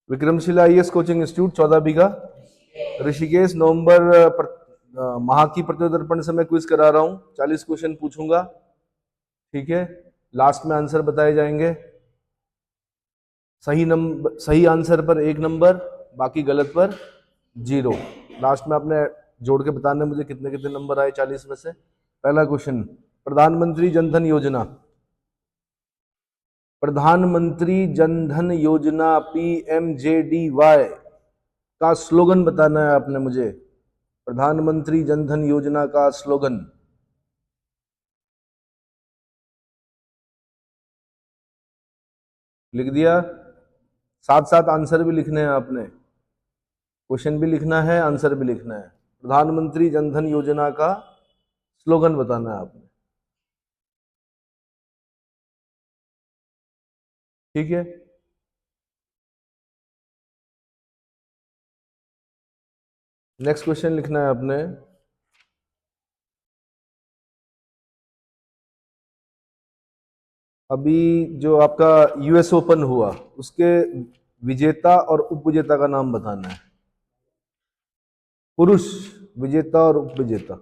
Vikramshila IAS coaching institute 14 बीघा ऋषिकेश नवंबर माह की प्रतिदर्पण से मैं क्विज करा रहा हूं। 40 क्वेश्चन पूछूंगा, ठीक है। लास्ट में आंसर बताए जाएंगे। सही आंसर पर 1 नंबर, बाकी गलत पर 0। लास्ट में आपने जोड़ के बताना मुझे कितने कितने नंबर आए 40 में से। पहला क्वेश्चन, प्रधानमंत्री जनधन योजना, प्रधानमंत्री जनधन योजना PMJDY का स्लोगन बताना है आपने मुझे। प्रधानमंत्री जनधन योजना का स्लोगन। लिख दिया। साथ साथ आंसर भी लिखने हैं आपने, क्वेश्चन भी लिखना है, आंसर भी लिखना है। प्रधानमंत्री जनधन योजना का स्लोगन बताना है आपने, ठीक है। नेक्स्ट क्वेश्चन लिखना है आपने, अभी जो आपका यूएस ओपन हुआ उसके विजेता और उपविजेता का नाम बताना है। पुरुष विजेता और उपविजेता,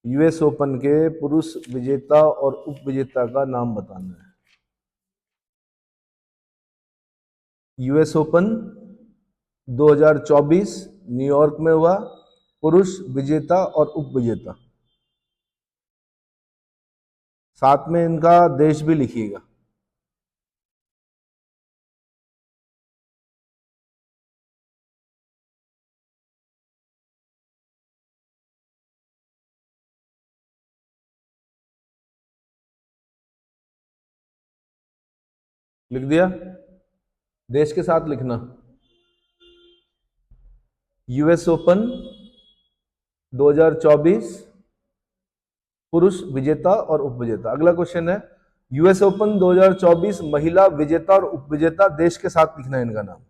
यूएस ओपन के पुरुष विजेता और उपविजेता का नाम बताना है। यूएस ओपन 2024 न्यूयॉर्क में हुआ, पुरुष विजेता और उपविजेता। साथ में इनका देश भी लिखिएगा। लिख दिया। देश के साथ लिखना। यूएस ओपन 2024 पुरुष विजेता और उपविजेता। अगला क्वेश्चन है, यूएस ओपन 2024 महिला विजेता और उपविजेता, देश के साथ लिखना है इनका नाम।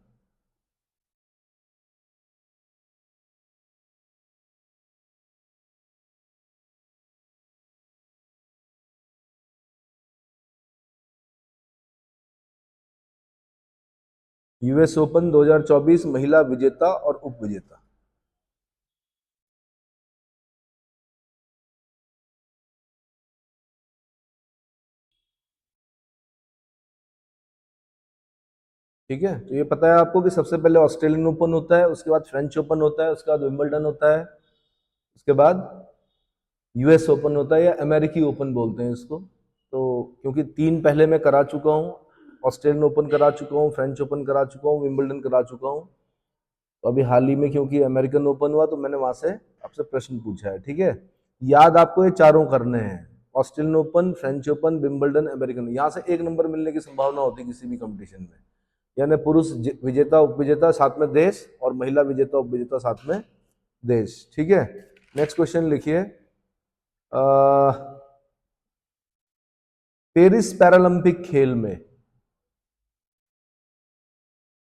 यूएस ओपन 2024 महिला विजेता और उपविजेता। ठीक है, तो ये पता है आपको कि सबसे पहले ऑस्ट्रेलियन ओपन होता है, उसके बाद फ्रेंच ओपन होता है, उसके बाद विंबलडन होता है, उसके बाद यूएस ओपन होता है या अमेरिकी ओपन बोलते हैं इसको। तो क्योंकि 3 पहले मैं करा चुका हूँ, ऑस्ट्रेलियन ओपन करा चुका हूँ, फ्रेंच ओपन करा चुका हूँ, विंबलडन करा चुका हूँ, तो अभी हाल ही में क्योंकि अमेरिकन ओपन हुआ तो मैंने वहां से आपसे प्रश्न पूछा है, ठीक है। याद आपको ये चारों करने हैं, Australian open, French open, Wimbledon, American. यहाँ से 1 नंबर मिलने की संभावना होती है किसी भी कंपटीशन में, यानी पुरुष विजेता उपविजेता साथ में देश, और महिला विजेता उपविजेता साथ में देश, ठीक है। नेक्स्ट क्वेश्चन लिखिए, पेरिस पैरालंपिक खेल में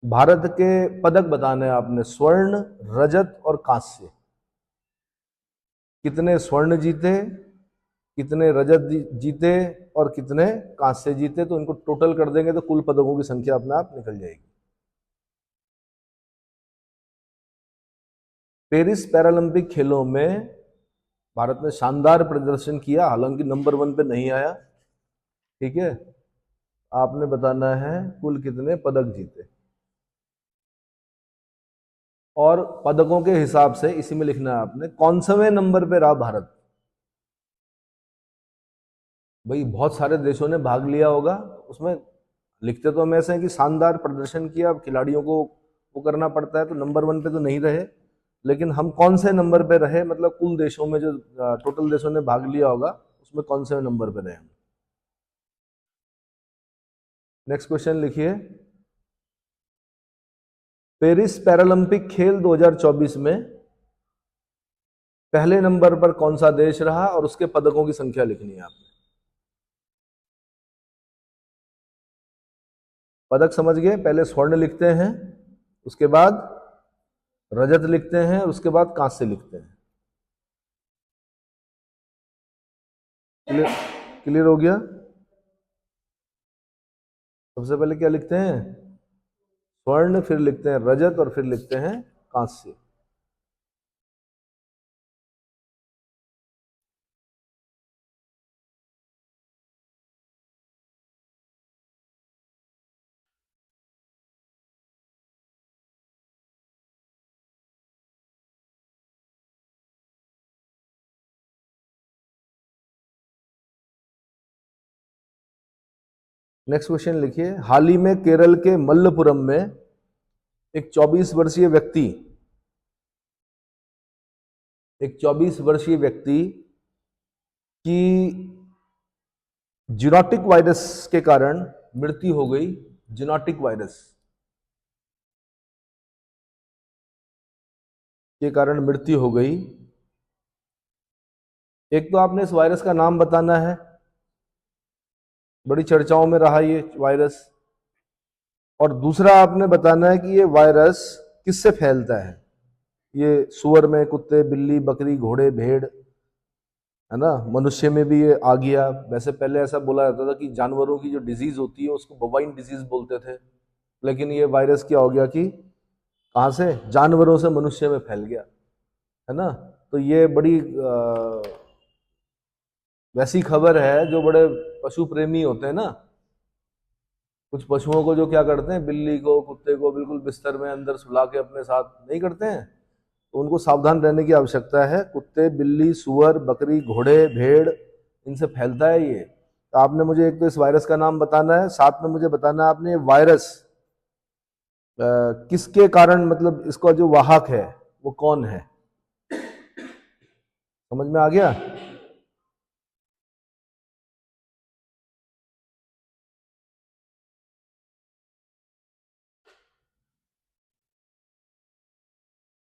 भारत के पदक बताने हैं आपने, स्वर्ण, रजत और कांस्य। कितने स्वर्ण जीते, कितने रजत जीते और कितने कांस्य जीते, तो इनको टोटल कर देंगे तो कुल पदकों की संख्या अपने आप निकल जाएगी। पेरिस पैरालंपिक खेलों में भारत ने शानदार प्रदर्शन किया, हालांकि नंबर 1 पे नहीं आया, ठीक है। आपने बताना है कुल कितने पदक जीते, और पदकों के हिसाब से इसी में लिखना है आपने कौनसवें नंबर पे रहा भारत। भाई बहुत सारे देशों ने भाग लिया होगा उसमें, लिखते तो हम ऐसे हैं कि शानदार प्रदर्शन किया, अब खिलाड़ियों को वो करना पड़ता है, तो नंबर 1 पे तो नहीं रहे, लेकिन हम कौन से नंबर पे रहे, मतलब कुल देशों में जो टोटल देशों ने भाग लिया होगा उसमें कौन से नंबर पे रहे हम। नेक्स्ट क्वेश्चन लिखिए, पेरिस पैरालंपिक खेल 2024 में पहले नंबर पर कौन सा देश रहा और उसके पदकों की संख्या लिखनी है आपने। पदक समझ गए, पहले स्वर्ण लिखते हैं, उसके बाद रजत लिखते हैं, और उसके बाद कांस्य लिखते हैं। क्लियर, क्लियर हो गया। सबसे पहले क्या लिखते हैं, स्वर्ण, फिर लिखते हैं रजत और फिर लिखते हैं कांस्य। नेक्स्ट क्वेश्चन लिखिए, हाल ही में केरल के मल्लपुरम में एक 24 वर्षीय व्यक्ति एक 24 वर्षीय व्यक्ति की जीनोटिक वायरस के कारण मृत्यु हो गई। जीनोटिक वायरस के कारण मृत्यु हो गई। एक तो आपने इस वायरस का नाम बताना है, बड़ी चर्चाओं में रहा ये वायरस। और दूसरा आपने बताना है कि ये वायरस किससे फैलता है। ये सुअर में, कुत्ते, बिल्ली, बकरी, घोड़े, भेड़, है ना, मनुष्य में भी ये आ गया। वैसे पहले ऐसा बोला जाता था कि जानवरों की जो डिजीज होती है उसको बोवाइन डिजीज बोलते थे, लेकिन ये वायरस क्या हो गया कि कहाँ से, जानवरों से मनुष्य में फैल गया, है ना। तो ये बड़ी वैसी खबर है जो बड़े पशु प्रेमी होते हैं ना, कुछ पशुओं को जो क्या करते हैं, बिल्ली को, कुत्ते को बिल्कुल बिस्तर में अंदर सुला के अपने साथ नहीं करते हैं, तो उनको सावधान रहने की आवश्यकता है। कुत्ते, बिल्ली, सुअर, बकरी, घोड़े, भेड़, इनसे फैलता है ये। तो आपने मुझे एक तो इस वायरस का नाम बताना है, साथ में मुझे बताना है आपने वायरस किसके कारण, मतलब इसका जो वाहक है वो कौन है। समझ में आ गया।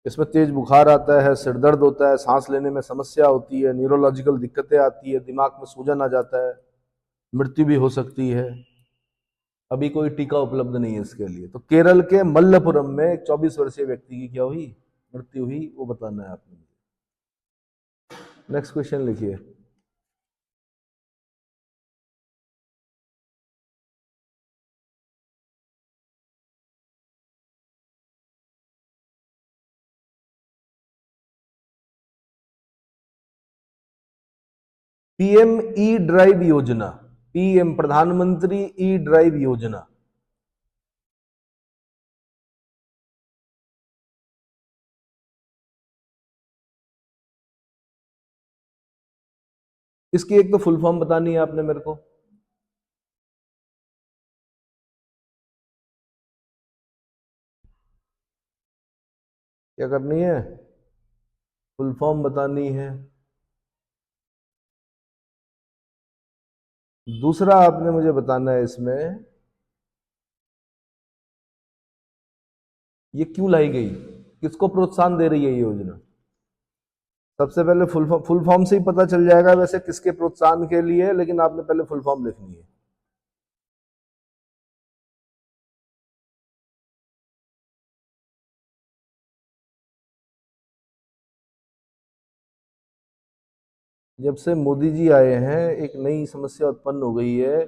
इसमें तेज बुखार आता है, सिर दर्द होता है, सांस लेने में समस्या होती है, न्यूरोलॉजिकल दिक्कतें आती है, दिमाग में सूजन आ जाता है, मृत्यु भी हो सकती है। अभी कोई टीका उपलब्ध नहीं है इसके लिए। तो केरल के मल्लपुरम में एक 24 वर्षीय व्यक्ति की क्या हुई, मृत्यु हुई, वो बताना है आपने। नेक्स्ट क्वेश्चन लिखिए। पीएम ई ड्राइव योजना, पीएम प्रधानमंत्री ई ड्राइव योजना, इसकी एक तो फुल फॉर्म बतानी है आपने मेरे को। क्या करनी है, फुल फॉर्म बतानी है। दूसरा आपने मुझे बताना है इसमें ये क्यों लाई गई, किसको प्रोत्साहन दे रही है ये योजना। सबसे पहले फुल फॉर्म से ही पता चल जाएगा वैसे किसके प्रोत्साहन के लिए, लेकिन आपने पहले फुल फॉर्म लिखनी है। जब से मोदी जी आए हैं एक नई समस्या उत्पन्न हो गई है।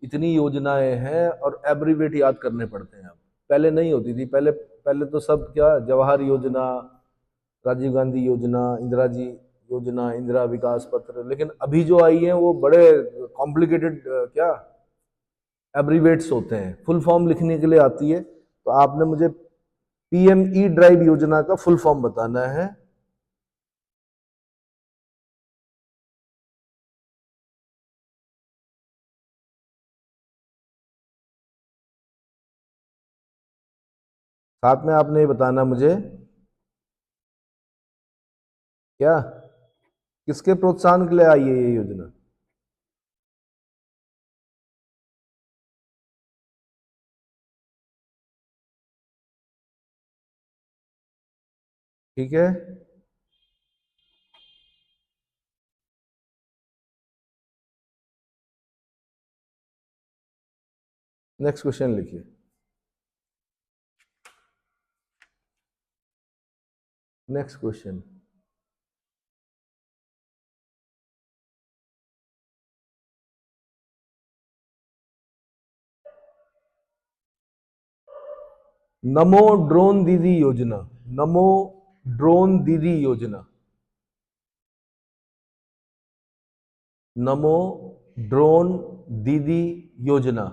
इतनी योजनाएं हैं और एब्रीवेट याद करने पड़ते हैं अब। पहले नहीं होती थी, पहले पहले तो सब क्या, जवाहर योजना, राजीव गांधी योजना, इंदिरा जी योजना, इंदिरा विकास पत्र, लेकिन अभी जो आई है वो बड़े कॉम्प्लिकेटेड क्या एब्रीवेट्स होते हैं, फुल फॉर्म लिखने के लिए आती है। तो आपने मुझे पीएम ई ड्राइव योजना का फुल फॉर्म बताना है। साथ में आपने ये बताना मुझे क्या, किसके प्रोत्साहन के लिए आई है ये योजना। ठीक है। नेक्स्ट क्वेश्चन लिखिए। नेक्स्ट क्वेश्चन, नमो ड्रोन दीदी योजना, नमो ड्रोन दीदी योजना, नमो ड्रोन दीदी योजना,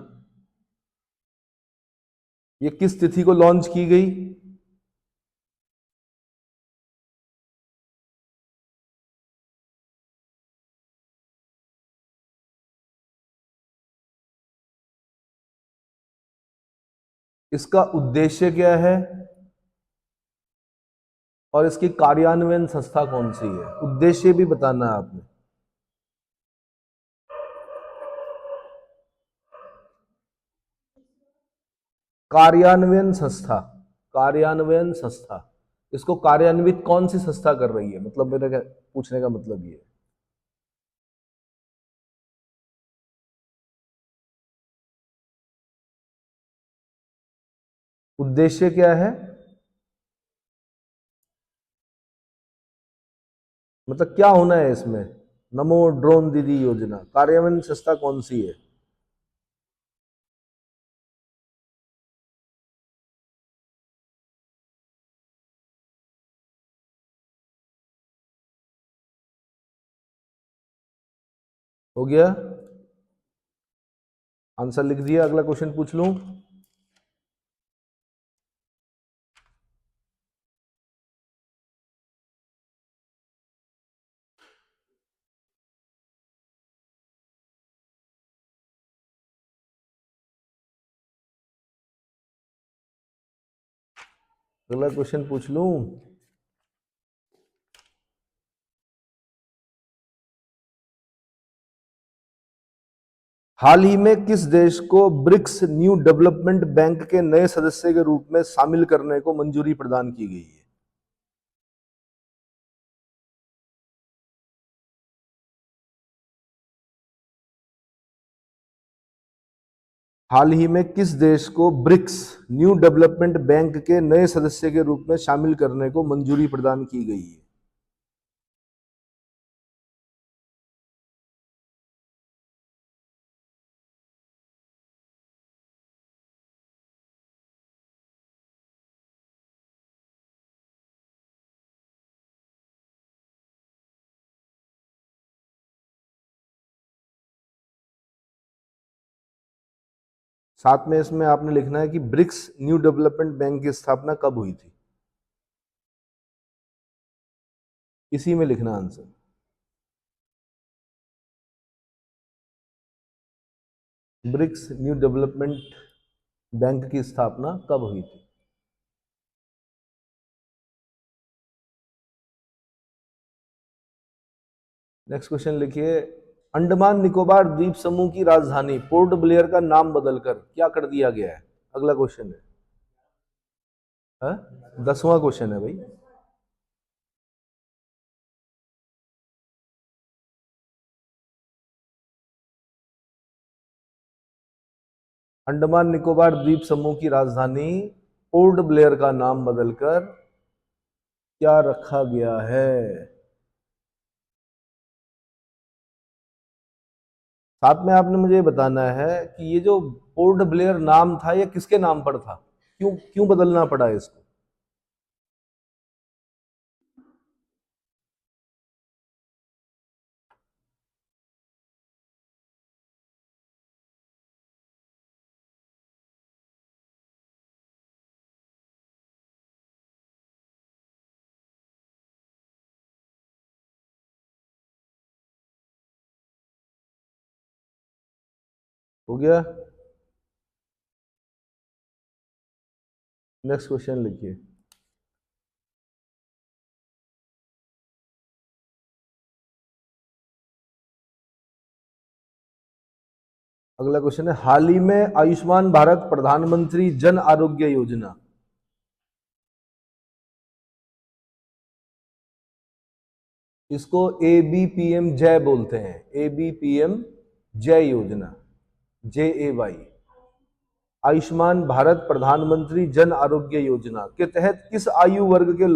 ये किस तिथि को लॉन्च की गई? इसका उद्देश्य क्या है और इसकी कार्यान्वयन संस्था कौन सी है? उद्देश्य भी बताना है आपने। कार्यान्वयन संस्था, कार्यान्वयन संस्था, इसको कार्यान्वित कौन सी संस्था कर रही है? मतलब मेरे पूछने का मतलब ये है। उद्देश्य क्या है? मतलब क्या होना है इसमें? नमो ड्रोन दीदी योजना, कार्यान्वयन संस्था कौन सी है? हो गया? आंसर लिख दिया, अगला क्वेश्चन पूछ लूं? अगला क्वेश्चन पूछ लूं? हाल ही में किस देश को ब्रिक्स न्यू डेवलपमेंट बैंक के नए सदस्य के रूप में शामिल करने को मंजूरी प्रदान की गई है? हाल ही में किस देश को ब्रिक्स न्यू डेवलपमेंट बैंक के नए सदस्य के रूप में शामिल करने को मंजूरी प्रदान की गई है? साथ में इसमें आपने लिखना है कि ब्रिक्स न्यू डेवलपमेंट बैंक की स्थापना कब हुई थी, इसी में लिखना answer. BRICS new development bank की स्थापना कब हुई थी? नेक्स्ट क्वेश्चन लिखिए। अंडमान निकोबार द्वीप समूह की राजधानी पोर्ट ब्लेयर का नाम बदलकर क्या कर दिया गया है? अगला क्वेश्चन है, 10वां क्वेश्चन है भाई। अंडमान निकोबार द्वीप समूह की राजधानी पोर्ट ब्लेयर का नाम बदलकर क्या रखा गया है? साथ में आपने मुझे बताना है कि ये जो पोर्ट ब्लेयर नाम था ये किसके नाम पर था, क्यों क्यों बदलना पड़ा इसको? हो गया? नेक्स्ट क्वेश्चन लिखिए। अगला क्वेश्चन है, हाल ही में आयुष्मान भारत प्रधानमंत्री जन आरोग्य योजना, इसको ABPM जय बोलते हैं, ABPM जय योजना, JAY, आयुष्मान भारत प्रधानमंत्री जन आरोग्य योजना के तहत किस आयु वर्ग के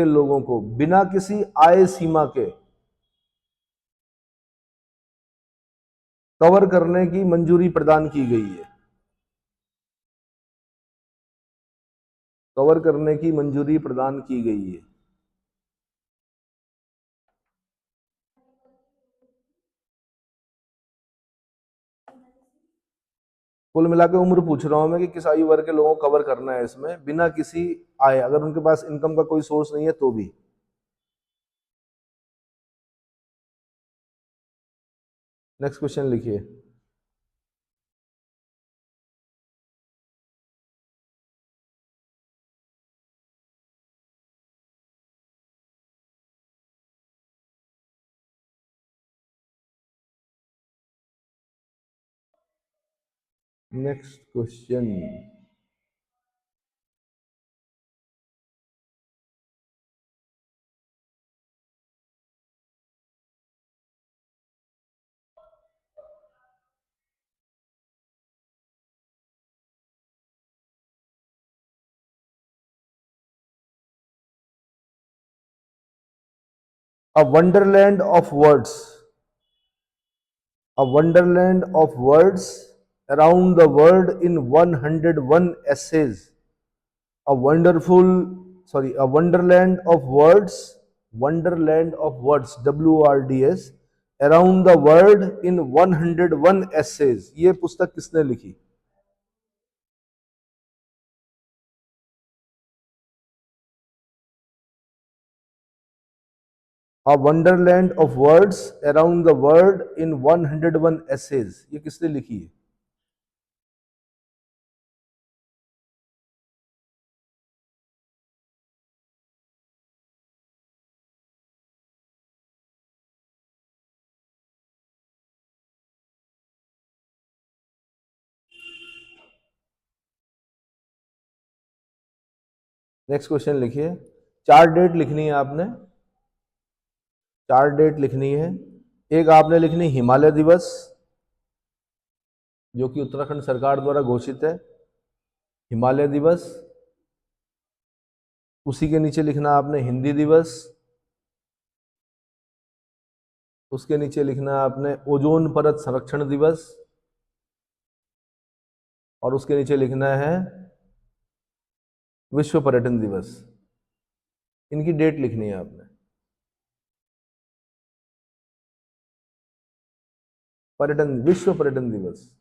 लोगों को बिना किसी आय सीमा के कवर करने की मंजूरी प्रदान की गई है, कवर करने की मंजूरी प्रदान की गई है। कुल मिला के उम्र पूछ रहा हूं मैं कि किस आयु वर्ग के लोगों को कवर करना है इसमें, बिना किसी आय, अगर उनके पास इनकम का कोई सोर्स नहीं है तो भी। नेक्स्ट क्वेश्चन लिखिए। Next question. A wonderland of words, a wonderland of words around the world in 101 essays. A wonderful, sorry, a wonderland of words, wonderland of words, WRDS, around the world in 101 essays. ये पुस्तक किसने लिखी? A wonderland of words around the world in 101 essays. ये किसने लिखी है? Next question लिखिए। चार डेट लिखनी है आपने, चार डेट लिखनी है। एक आपने लिखनी हिमालय दिवस, जो कि उत्तराखंड सरकार द्वारा घोषित है, हिमालय दिवस। उसी के नीचे लिखना आपने हिंदी दिवस, उसके नीचे लिखना आपने ओजोन परत संरक्षण दिवस, और उसके नीचे लिखना है विश्व पर्यटन दिवस। इनकी डेट लिखनी है आपने। पर्यटन, विश्व पर्यटन दिवस।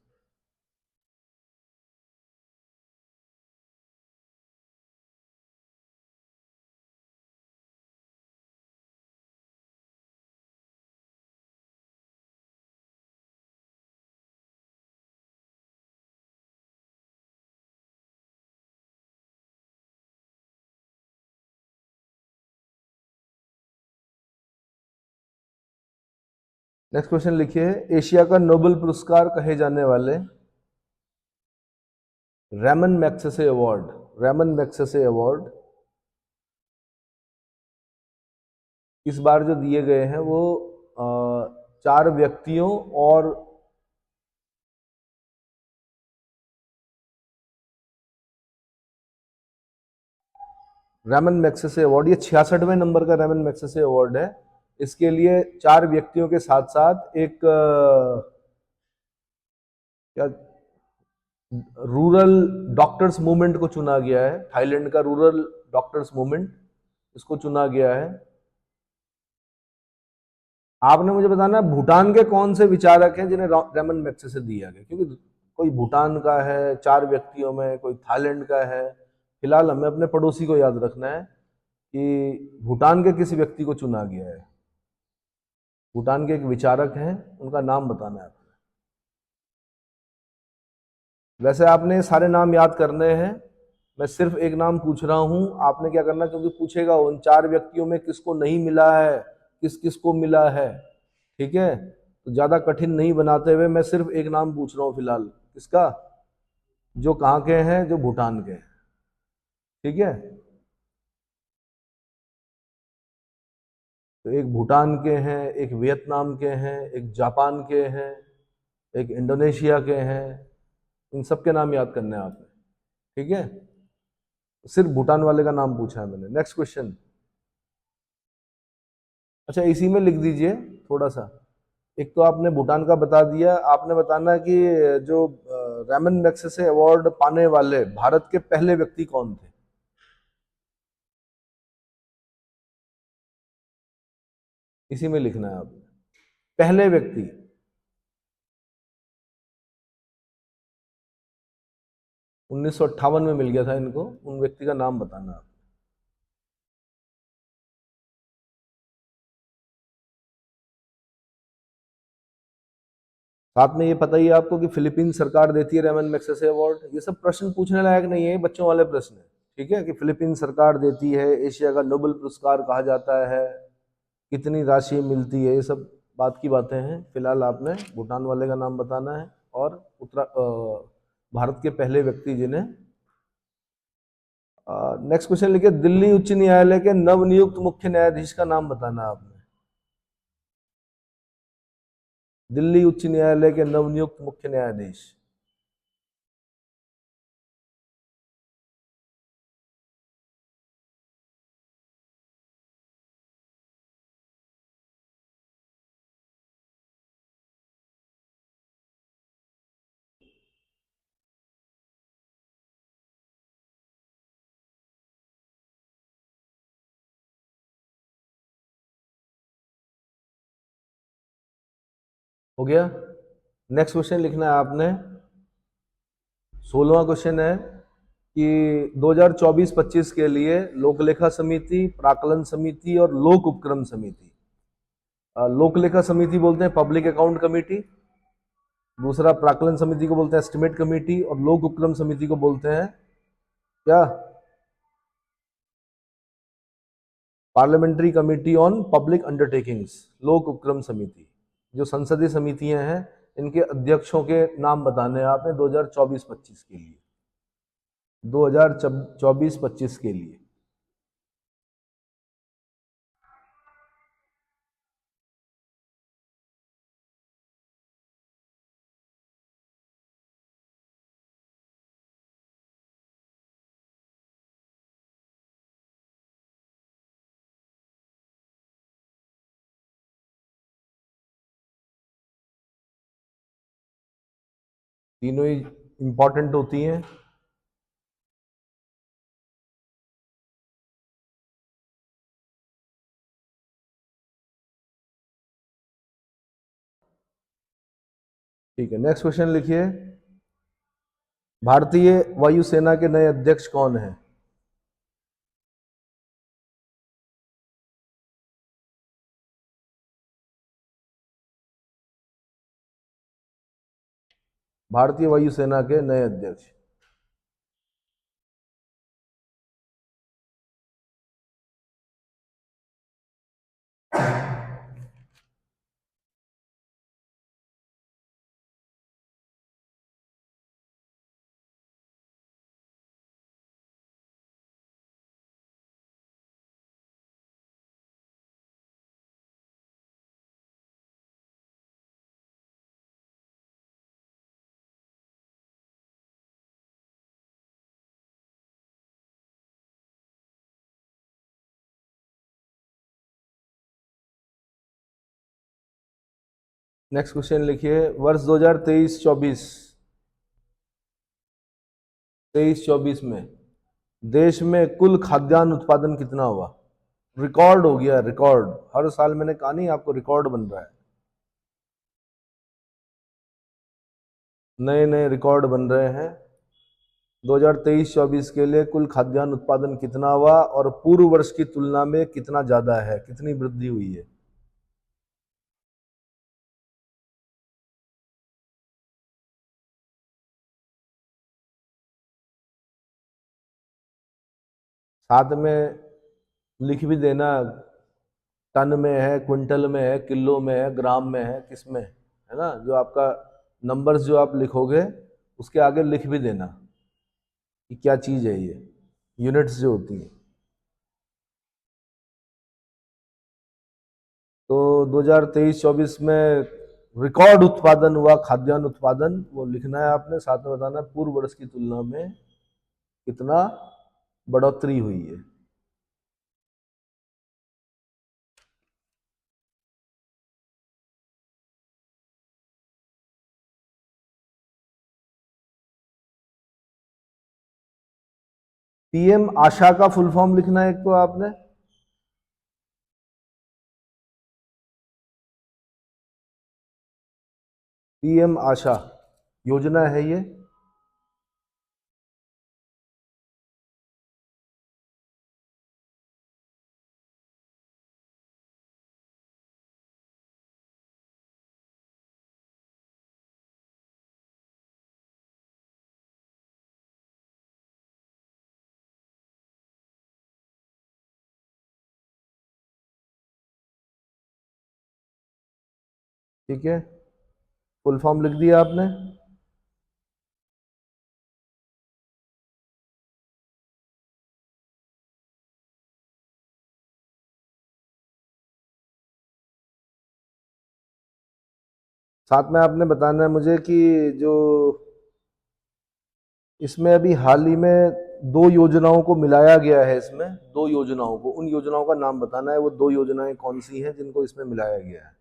नेक्स्ट क्वेश्चन लिखिए। एशिया का नोबेल पुरस्कार कहे जाने वाले Ramon Magsaysay award, Ramon Magsaysay award इस बार जो दिए गए हैं वो चार व्यक्तियों और रैमन मैग्सेसे अवार्ड, ये 66वें नंबर का रैमन मैग्सेसे अवार्ड है। इसके लिए चार व्यक्तियों के साथ साथ एक क्या रूरल डॉक्टर्स मूवमेंट को चुना गया है। थाईलैंड का रूरल डॉक्टर्स मूवमेंट, इसको चुना गया है। आपने मुझे बताना भूटान के कौन से विचारक हैं जिन्हें रैमन मैग्सेसे दिया गया, क्योंकि कोई भूटान का है चार व्यक्तियों में, कोई थाईलैंड का है। फिलहाल हमें अपने पड़ोसी को याद रखना है कि भूटान के किसी व्यक्ति को चुना गया है। भूटान के एक विचारक हैं, उनका नाम बताना है आपको। वैसे आपने सारे नाम याद करने हैं, मैं सिर्फ एक नाम पूछ रहा हूं। आपने क्या करना, क्योंकि पूछेगा उन चार व्यक्तियों में किसको नहीं मिला है, किस किस को मिला है, ठीक है। तो ज्यादा कठिन नहीं बनाते हुए मैं सिर्फ एक नाम पूछ रहा हूं फिलहाल, किसका, जो कहाँ के हैं, जो भूटान के हैं, ठीक है। तो एक भूटान के हैं, एक वियतनाम के हैं, एक जापान के हैं, एक इंडोनेशिया के हैं। इन सब के नाम याद करने हैं आपने, ठीक है। सिर्फ भूटान वाले का नाम पूछा है मैंने। Next question. अच्छा, इसी में लिख दीजिए थोड़ा सा। एक तो आपने भूटान का बता दिया, आपने बताना कि जो रैमन मैग्सेसे अवार्ड पाने वाले भारत के पहले व्यक्ति कौन थे। इसी में लिखना है आपने, पहले व्यक्ति। 1958 में मिल गया था इनको, उन व्यक्ति का नाम बताना आप। साथ में ये पता ही है आपको कि फिलीपीन सरकार देती है रेमन मैग्सेसे अवार्ड। ये सब प्रश्न पूछने लायक नहीं है, बच्चों वाले प्रश्न है, ठीक है, कि फिलीपीन सरकार देती है, एशिया का नोबेल पुरस्कार कहा जाता है, कितनी राशि मिलती है, ये सब बात की बातें हैं। फिलहाल आपने भूटान वाले का नाम बताना है और भारत के पहले व्यक्ति जिन्हें। नेक्स्ट क्वेश्चन लिखिए, दिल्ली उच्च न्यायालय के नवनियुक्त मुख्य न्यायाधीश का नाम बताना है आपने। दिल्ली उच्च न्यायालय के नवनियुक्त मुख्य न्यायाधीश। हो गया। नेक्स्ट क्वेश्चन लिखना है आपने। 16वां क्वेश्चन है कि 2024-25 के लिए लोक लेखा समिति, प्राकलन समिति और लोक उपक्रम समिति। लोक लेखा समिति बोलते हैं पब्लिक अकाउंट कमेटी, दूसरा प्राकलन समिति को बोलते हैं एस्टिमेट कमेटी, और लोक उपक्रम समिति को बोलते हैं क्या, parliamentary committee on public undertakings. लोक उपक्रम समिति, जो संसदीय समितियां हैं, इनके अध्यक्षों के नाम बताने हैं आपने 2024-25 के लिए। 2024-25 के लिए। तीनों ही इंपॉर्टेंट होती हैं। ठीक है, नेक्स्ट क्वेश्चन लिखिए, भारतीय वायुसेना के नए अध्यक्ष कौन हैं। भारतीय वायुसेना के नए अध्यक्ष। नेक्स्ट क्वेश्चन लिखिए, वर्ष 2023-24 में देश में कुल खाद्यान्न उत्पादन कितना हुआ। रिकॉर्ड हो गया, रिकॉर्ड। हर साल मैंने कहा नहीं आपको, रिकॉर्ड बन रहा है, नए नए रिकॉर्ड बन रहे हैं। 2023-24 के लिए कुल खाद्यान्न उत्पादन कितना हुआ और पूर्व वर्ष की तुलना में कितना ज्यादा है, कितनी वृद्धि हुई है। साथ में लिख भी देना, टन में है, क्विंटल में है, किलो में है, ग्राम में है, किस में है ना, जो आपका नंबर्स जो आप लिखोगे उसके आगे लिख भी देना कि क्या चीज है ये, यूनिट्स जो होती हैं। तो 2023-24 में रिकॉर्ड उत्पादन हुआ, खाद्यान्न उत्पादन, वो लिखना है आपने। साथ में बताना पूर्व वर्ष की तुलना में कितना बढ़ोतरी हुई है। पीएम आशा का फुल फॉर्म लिखना है एक तो आपने। पीएम आशा योजना है ये। ठीक है, फुल फॉर्म लिख दिया आपने। साथ में आपने बताना है मुझे कि जो इसमें अभी हाल ही में दो योजनाओं को मिलाया गया है, इसमें दो योजनाओं को, उन योजनाओं का नाम बताना है, वो दो योजनाएं कौन सी हैं जिनको इसमें मिलाया गया है।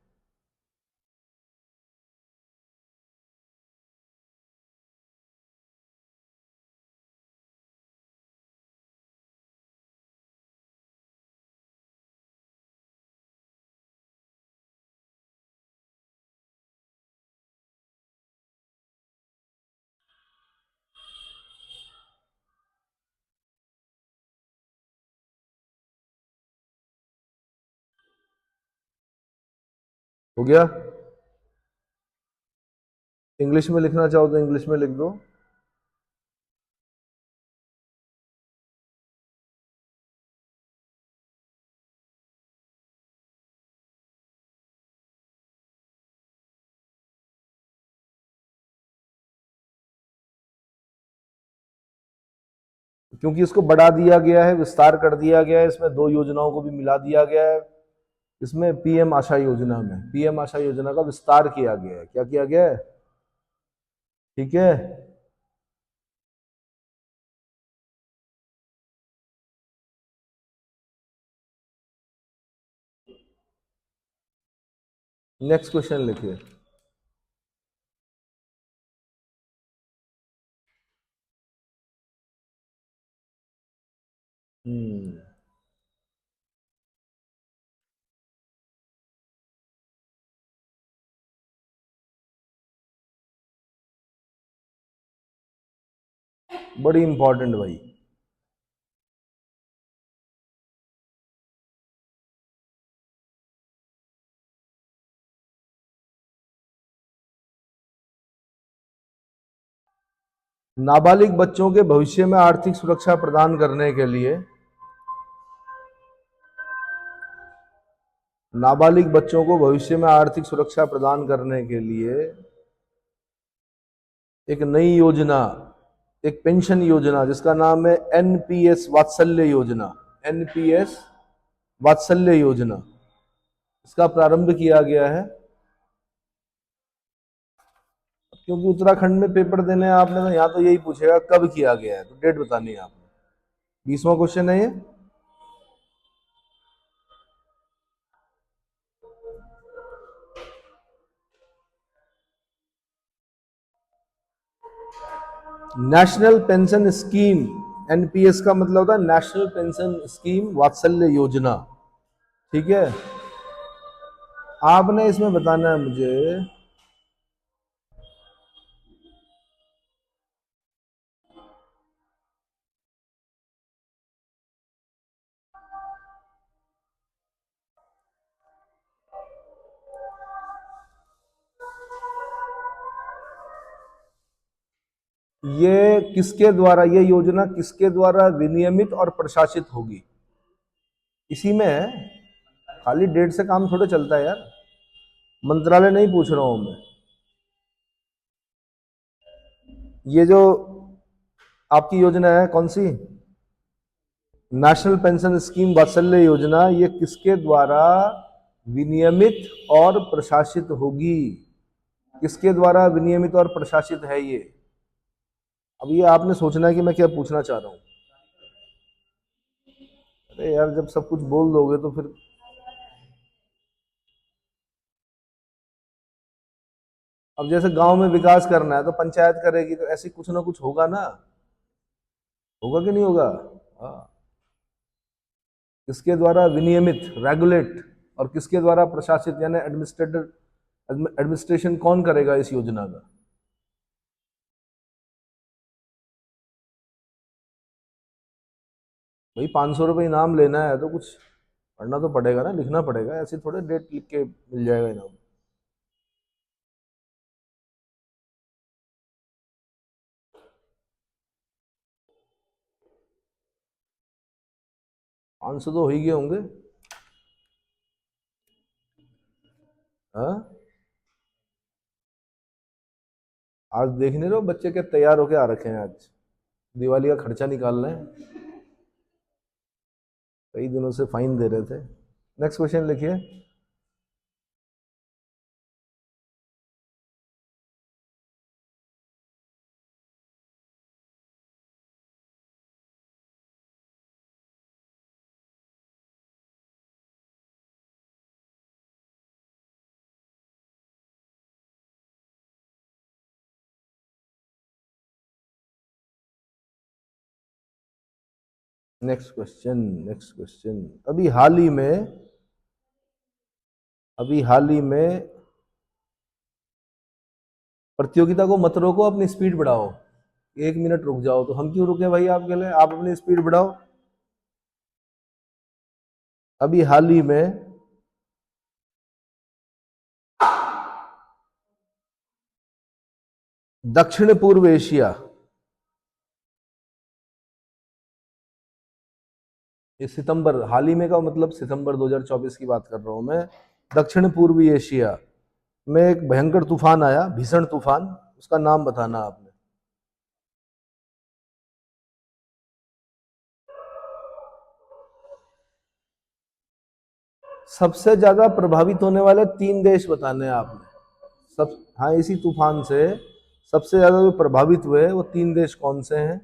हो गया? इंग्लिश में लिखना चाहो तो इंग्लिश में लिख दो। क्योंकि इसको बढ़ा दिया गया है, विस्तार कर दिया गया है, इसमें दो योजनाओं को भी मिला दिया गया है। इसमें पीएम आशा योजना में पीएम आशा योजना का विस्तार किया गया है। क्या किया गया है? ठीक है, नेक्स्ट क्वेश्चन लिखिए। हम्म, बड़ी इंपॉर्टेंट भाई। नाबालिग बच्चों के भविष्य में आर्थिक सुरक्षा प्रदान करने के लिए, नाबालिग बच्चों को भविष्य में आर्थिक सुरक्षा प्रदान करने के लिए एक नई योजना, एक पेंशन योजना जिसका नाम है एनपीएस वात्सल्य योजना, एनपीएस वात्सल्य योजना, इसका प्रारंभ किया गया है। क्योंकि उत्तराखंड में पेपर देने आपने तो यहाँ तो यही पूछेगा कब किया गया है, तो डेट बतानी है आपने। 20वां क्वेश्चन है ये। नेशनल पेंशन स्कीम, एनपीएस का मतलब होता है नेशनल पेंशन स्कीम वात्सल्य योजना। ठीक है, आपने इसमें बताना है मुझे ये किसके द्वारा, ये योजना किसके द्वारा विनियमित और प्रशासित होगी, इसी में है। खाली डेट से काम थोड़े चलता है यार, मंत्रालय नहीं पूछ रहा हूं मैं। ये जो आपकी योजना है कौन सी, नेशनल पेंशन स्कीम वात्सल्य योजना, ये किसके द्वारा विनियमित और प्रशासित होगी, किसके द्वारा विनियमित और प्रशासित है ये। अब ये आपने सोचना है कि मैं क्या पूछना चाह रहा हूं। अरे यार जब सब कुछ बोल दोगे तो फिर, अब जैसे गांव में विकास करना है तो पंचायत करेगी, तो ऐसे कुछ ना कुछ होगा ना, होगा कि नहीं होगा। हाँ, किसके द्वारा विनियमित, रेगुलेट, और किसके द्वारा प्रशासित, यानी एडमिनिस्ट्रेशन कौन करेगा इस योजना का? भाई 500 रुपये इनाम लेना है तो कुछ पढ़ना तो पड़ेगा ना, लिखना पड़ेगा, ऐसे थोड़े डेट लिख के मिल जाएगा इनाम। आंसर तो हो ही गए होंगे। हाँ, आज देख नहीं रहे हो बच्चे के तैयार होके आ रखे हैं, आज दिवाली का खर्चा निकाल रहे हैं, कई दिनों से फाइन दे रहे थे। नेक्स्ट क्वेश्चन लिखिए। Next question, next question. अभी हाल ही में प्रतियोगिता को मत रोको, अपनी स्पीड बढ़ाओ। 1 मिनट रुक जाओ, तो हम क्यों रुके भाई आपके लिए, आप अपनी स्पीड बढ़ाओ। अभी हाल ही में दक्षिण पूर्व एशिया, ये सितंबर, हाल ही में का मतलब सितंबर 2024 की बात कर रहा हूं मैं। दक्षिण पूर्वी एशिया में एक भयंकर तूफान आया, भीषण तूफान, उसका नाम बताना आपने। सबसे ज्यादा प्रभावित होने वाले 3 देश बताने हैं आपने। सब, हाँ, इसी तूफान से सबसे ज्यादा जो प्रभावित हुए वो 3 देश कौन से हैं?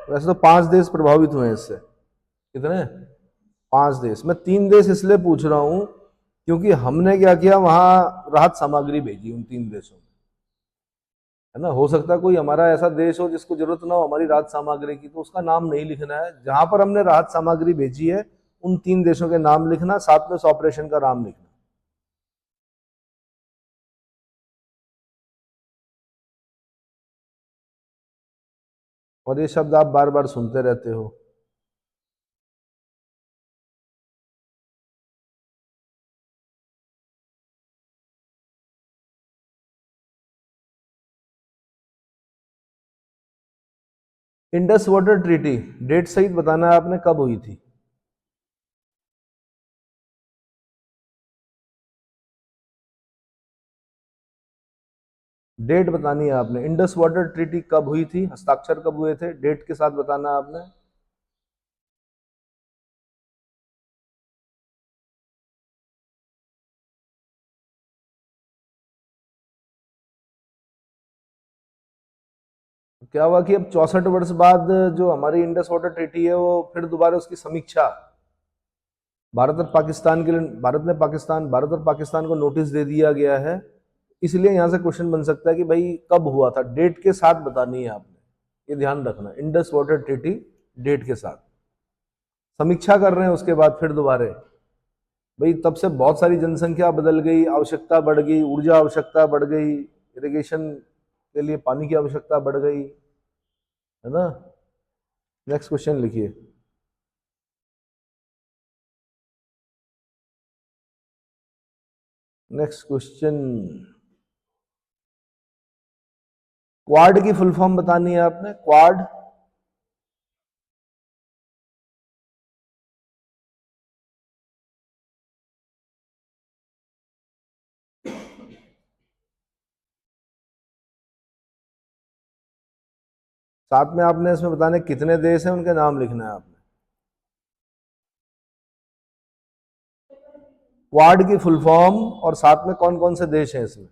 वैसे तो 5 देश प्रभावित हुए हैं इससे। कितने? 5 देश। मैं 3 देश इसलिए पूछ रहा हूं क्योंकि हमने क्या किया, वहां राहत सामग्री भेजी उन 3 देशों में, है ना। हो सकता है कोई हमारा ऐसा देश हो जिसको जरूरत ना हो हमारी राहत सामग्री की, तो उसका नाम नहीं लिखना है। जहां पर हमने राहत सामग्री भेजी है उन 3 देशों के नाम लिखना, साथ में उस ऑपरेशन का नाम लिखना। और ये शब्द आप बार बार सुनते रहते हो। इंडस वाटर ट्रीटी, डेट सहित बताना है आपने, कब हुई थी? डेट बतानी है आपने। इंडस वाटर ट्रीटी कब हुई थी, हस्ताक्षर कब हुए थे, डेट के साथ बताना है आपने। क्या हुआ कि अब 64 वर्ष बाद जो हमारी इंडस वाटर ट्रीटी है वो फिर दोबारा उसकी समीक्षा, भारत और पाकिस्तान को नोटिस दे दिया गया है। इसलिए यहां से क्वेश्चन बन सकता है कि भाई कब हुआ था, डेट के साथ बतानी है आपने, ये ध्यान रखना। इंडस वाटर ट्रीटी डेट के साथ, समीक्षा कर रहे हैं उसके बाद फिर दोबारा। भाई तब से बहुत सारी जनसंख्या बदल गई, आवश्यकता बढ़ गई, ऊर्जा आवश्यकता बढ़ गई, इरिगेशन के लिए पानी की आवश्यकता बढ़ गई, है ना। नेक्स्ट क्वेश्चन लिखिए। Next question. क्वाड की फुल फॉर्म बतानी है आपने, क्वाड। साथ में आपने इसमें बताने कितने देश हैं उनके नाम लिखना है आपने। क्वाड की फुल फॉर्म और साथ में कौन कौन से देश हैं इसमें?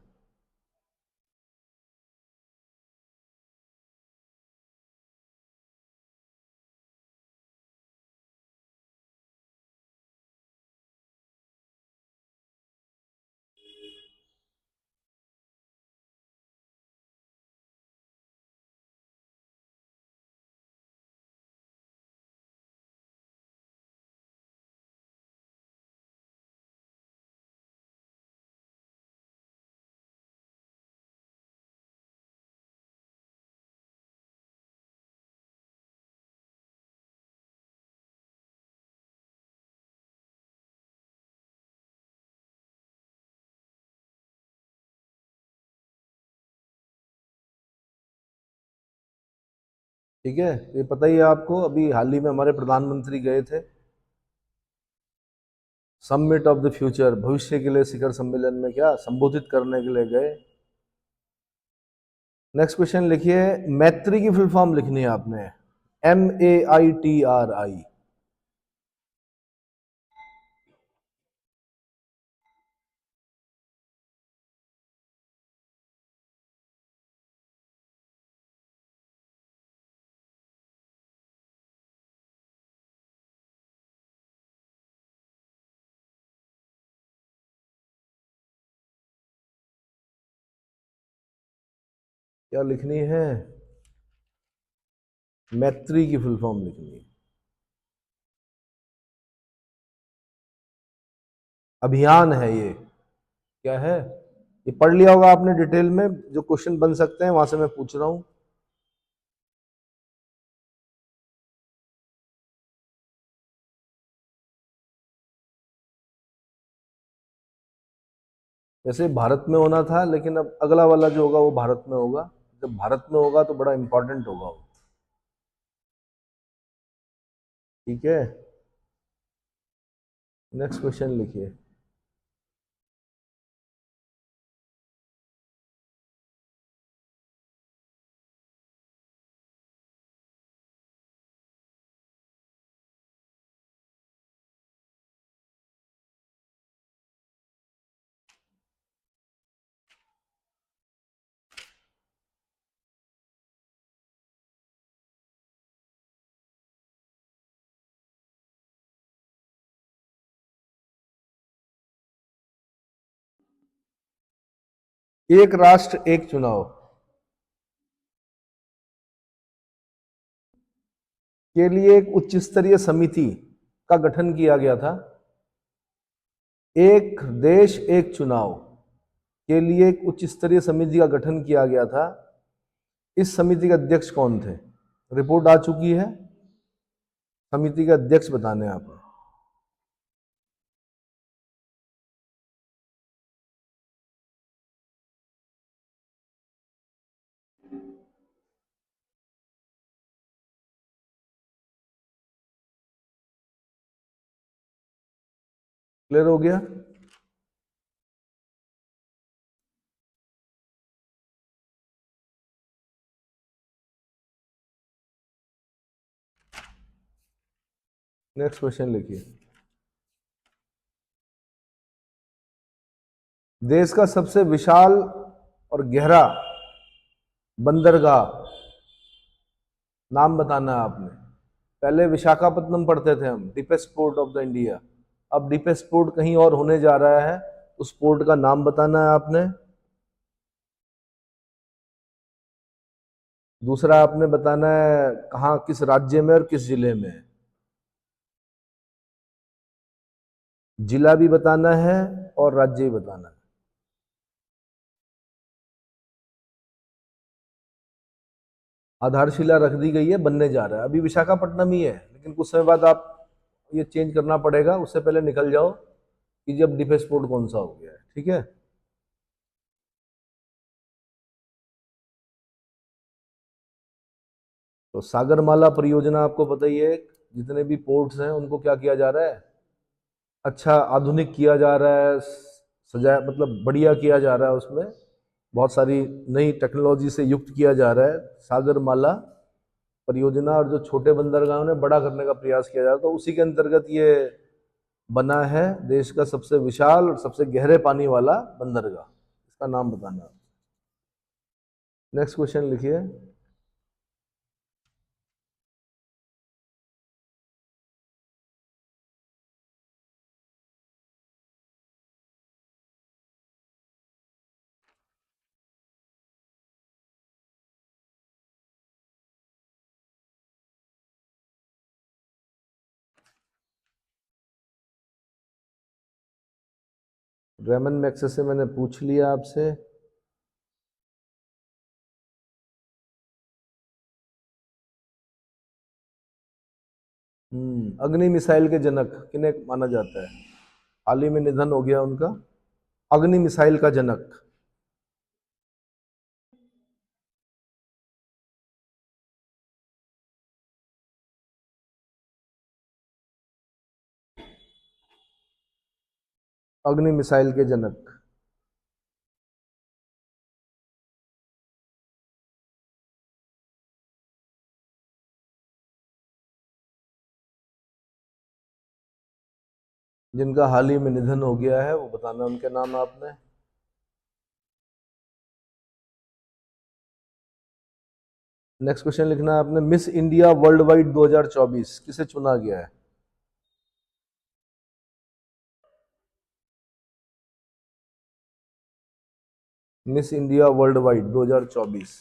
ठीक है, ये पता ही है आपको, अभी हाल ही में हमारे प्रधानमंत्री गए थे समिट ऑफ द फ्यूचर, भविष्य के लिए शिखर सम्मेलन में क्या संबोधित करने के लिए गए। नेक्स्ट क्वेश्चन लिखिए, मैत्री की फुल फॉर्म लिखनी है आपने, MAITRI। क्या लिखनी है? मैत्री की फुल फॉर्म लिखनी है। अभियान है ये, क्या है ये? पढ़ लिया होगा आपने डिटेल में, जो क्वेश्चन बन सकते हैं वहां से मैं पूछ रहा हूं। वैसे भारत में होना था, लेकिन अब अगला वाला जो होगा वो भारत में होगा। जब भारत में होगा तो बड़ा इंपॉर्टेंट होगा वो। ठीक है, नेक्स्ट क्वेश्चन लिखिए। एक राष्ट्र एक चुनाव के लिए एक उच्च स्तरीय समिति का गठन किया गया था। एक देश एक चुनाव के लिए एक उच्च स्तरीय समिति का गठन किया गया था। इस समिति के अध्यक्ष कौन थे? रिपोर्ट आ चुकी है, समिति के अध्यक्ष बताने हैं आपको। क्लियर हो गया? नेक्स्ट क्वेश्चन लिखिए। देश का सबसे विशाल और गहरा बंदरगाह नाम बताना है आपने। पहले विशाखापत्तनम पढ़ते थे हम, deepest port of the India. अब डीपेस्ट पोर्ट कहीं और होने जा रहा है, उस पोर्ट का नाम बताना है आपने। दूसरा आपने बताना है कहाँ, किस राज्य में और किस जिले में है। जिला भी बताना है और राज्य भी बताना है। आधारशिला रख दी गई है, बनने जा रहा है। अभी विशाखापट्टनम ही है, लेकिन कुछ समय बाद आप ये चेंज करना पड़ेगा, उससे पहले निकल जाओ कि जब डिफेंस पोर्ट कौन सा हो गया है। ठीक है, तो सागरमाला परियोजना आपको पता ही है, जितने भी पोर्ट्स हैं उनको क्या किया जा रहा है, अच्छा आधुनिक किया जा रहा है, सजा मतलब बढ़िया किया जा रहा है, उसमें बहुत सारी नई टेक्नोलॉजी से युक्त किया जा रहा है सागरमाला परियोजना। और जो छोटे बंदरगाहों ने बड़ा करने का प्रयास किया जा रहा है, तो उसी के अंतर्गत ये बना है देश का सबसे विशाल और सबसे गहरे पानी वाला बंदरगाह? इसका नाम बताना। नेक्स्ट क्वेश्चन लिखिए। रेमन मैक्सेसे से मैंने पूछ लिया आपसे। अग्नि मिसाइल के जनक किन्हें माना जाता है? हाल ही में निधन हो गया उनका। अग्नि मिसाइल का जनक। अग्नि मिसाइल के जनक। जिनका हाल ही में निधन हो गया है वो बताना उनके नाम आपने। नेक्स्ट क्वेश्चन लिखना है आपने। मिस इंडिया वर्ल्ड वाइड 2024 किसे चुना गया है? Miss India world wide 2024।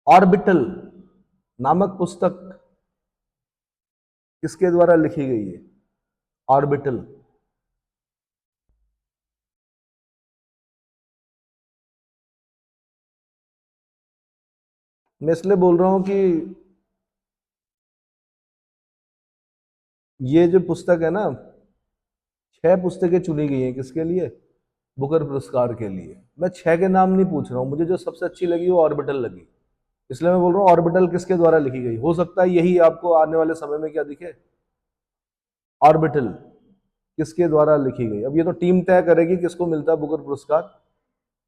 Orbital नामक पुस्तक किसके द्वारा लिखी गई है? ऑर्बिटल। मैं इसलिए बोल रहा हूं कि ये जो पुस्तक है ना, 6 पुस्तकें चुनी गई हैं किसके लिए? बुकर पुरस्कार के लिए। मैं 6 के नाम नहीं पूछ रहा हूं, मुझे जो सबसे अच्छी लगी वो ऑर्बिटल लगी, इसलिए मैं बोल रहा हूँ ऑर्बिटल किसके द्वारा लिखी गई। हो सकता है यही आपको आने वाले समय में क्या दिखे, ऑर्बिटल किसके द्वारा लिखी गई। अब ये तो टीम तय करेगी किसको मिलता है बुकर पुरस्कार,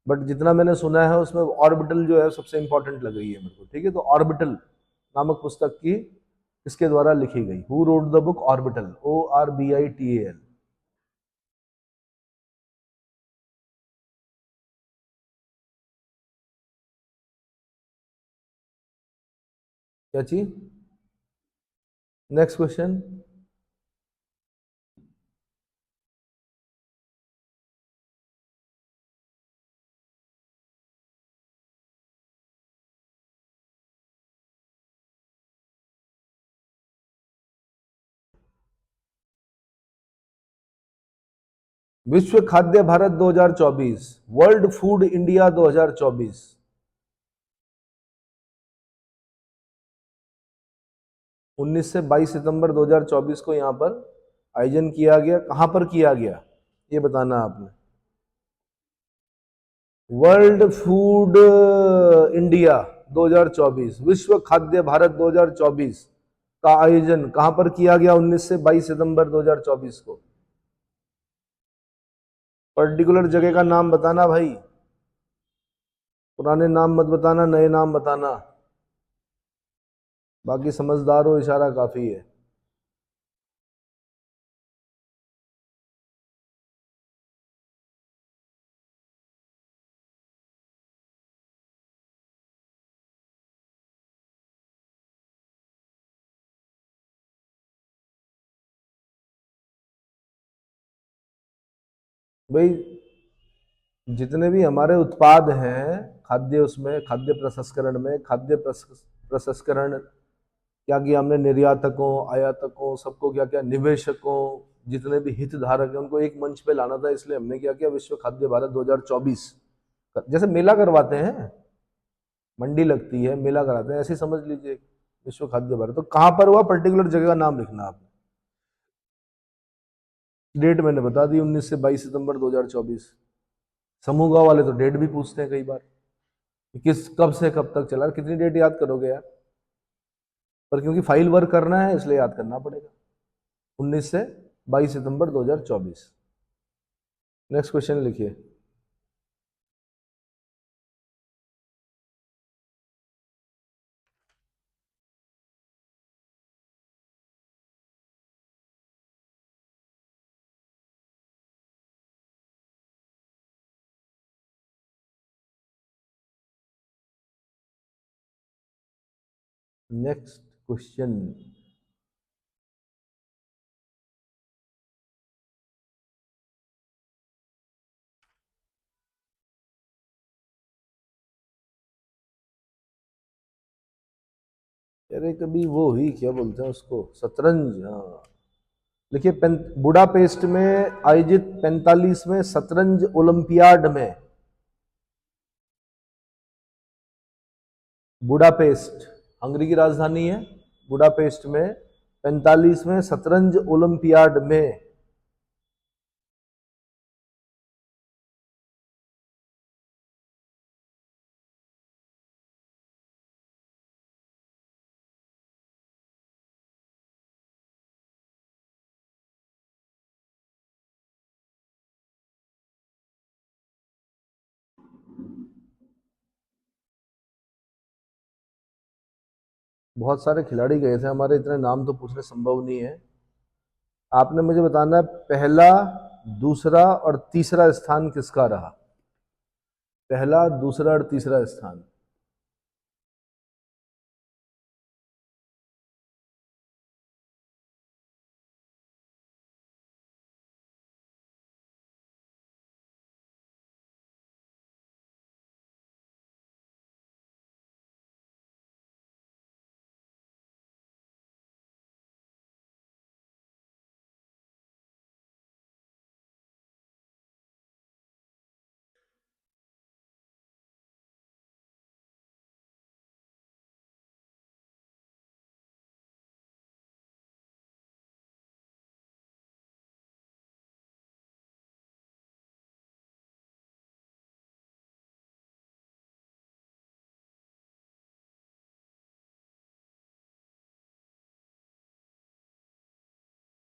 बट जितना मैंने सुना है उसमें ऑर्बिटल जो है सबसे इंपॉर्टेंट लग रही है मेरे को। ठीक है, तो ऑर्बिटल नामक पुस्तक की किसके द्वारा लिखी गई? Who wrote the book orbital? ORBITAL। क्या चीज? Next question. विश्व खाद्य भारत 2024, वर्ल्ड फूड इंडिया 2024 19 से 22 सितंबर 2024 को यहां पर आयोजन किया गया। कहां पर किया गया ये बताना आपने। वर्ल्ड फूड इंडिया 2024, विश्व खाद्य भारत 2024 का आयोजन कहां पर किया गया 19 से 22 सितंबर 2024 को? पर्टिकुलर जगह का नाम बताना भाई, पुराने नाम मत बताना, नए नाम बताना। बाकी समझदार हो, इशारा काफी है। भाई जितने भी हमारे उत्पाद हैं खाद्य, उसमें खाद्य प्रसंस्करण में, खाद्य प्रसंस्करण क्या किया हमने, निर्यातकों, आयातकों, सबको क्या किया, निवेशकों, जितने भी हितधारक हैं उनको एक मंच पे लाना था। इसलिए हमने क्या किया, विश्व खाद्य भारत 2024 जैसे मेला करवाते हैं, मंडी लगती है, मेला कराते हैं, ऐसे समझ लीजिए। विश्व खाद्य भारत, तो कहां पर हुआ, पर्टिकुलर जगह का नाम लिखना आपने। डेट मैंने बता दी, 19 से 22 सितंबर 2024। समूह गांव वाले तो डेट भी पूछते हैं कई बार, किस कब से कब तक चला, कितनी डेट याद करोगे यार, पर क्योंकि फाइल वर्क करना है इसलिए याद करना पड़ेगा। 19 से 22 सितंबर 2024। नेक्स्ट क्वेश्चन लिखिए। Next question. अरे कभी वो हुई, क्या बोलते हैं उसको, शतरंज, हाँ। देखिए, बुडापेस्ट में आयोजित 45वें शतरंज ओलंपियाड में, बुडापेस्ट हंगरी की राजधानी है, बुडापेस्ट में 45वें शतरंज ओलंपियाड में बहुत सारे खिलाड़ी गए थे हमारे, इतने नाम तो पूछने संभव नहीं है। आपने मुझे बताना है पहला, दूसरा और तीसरा स्थान किसका रहा, पहला, दूसरा और तीसरा स्थान।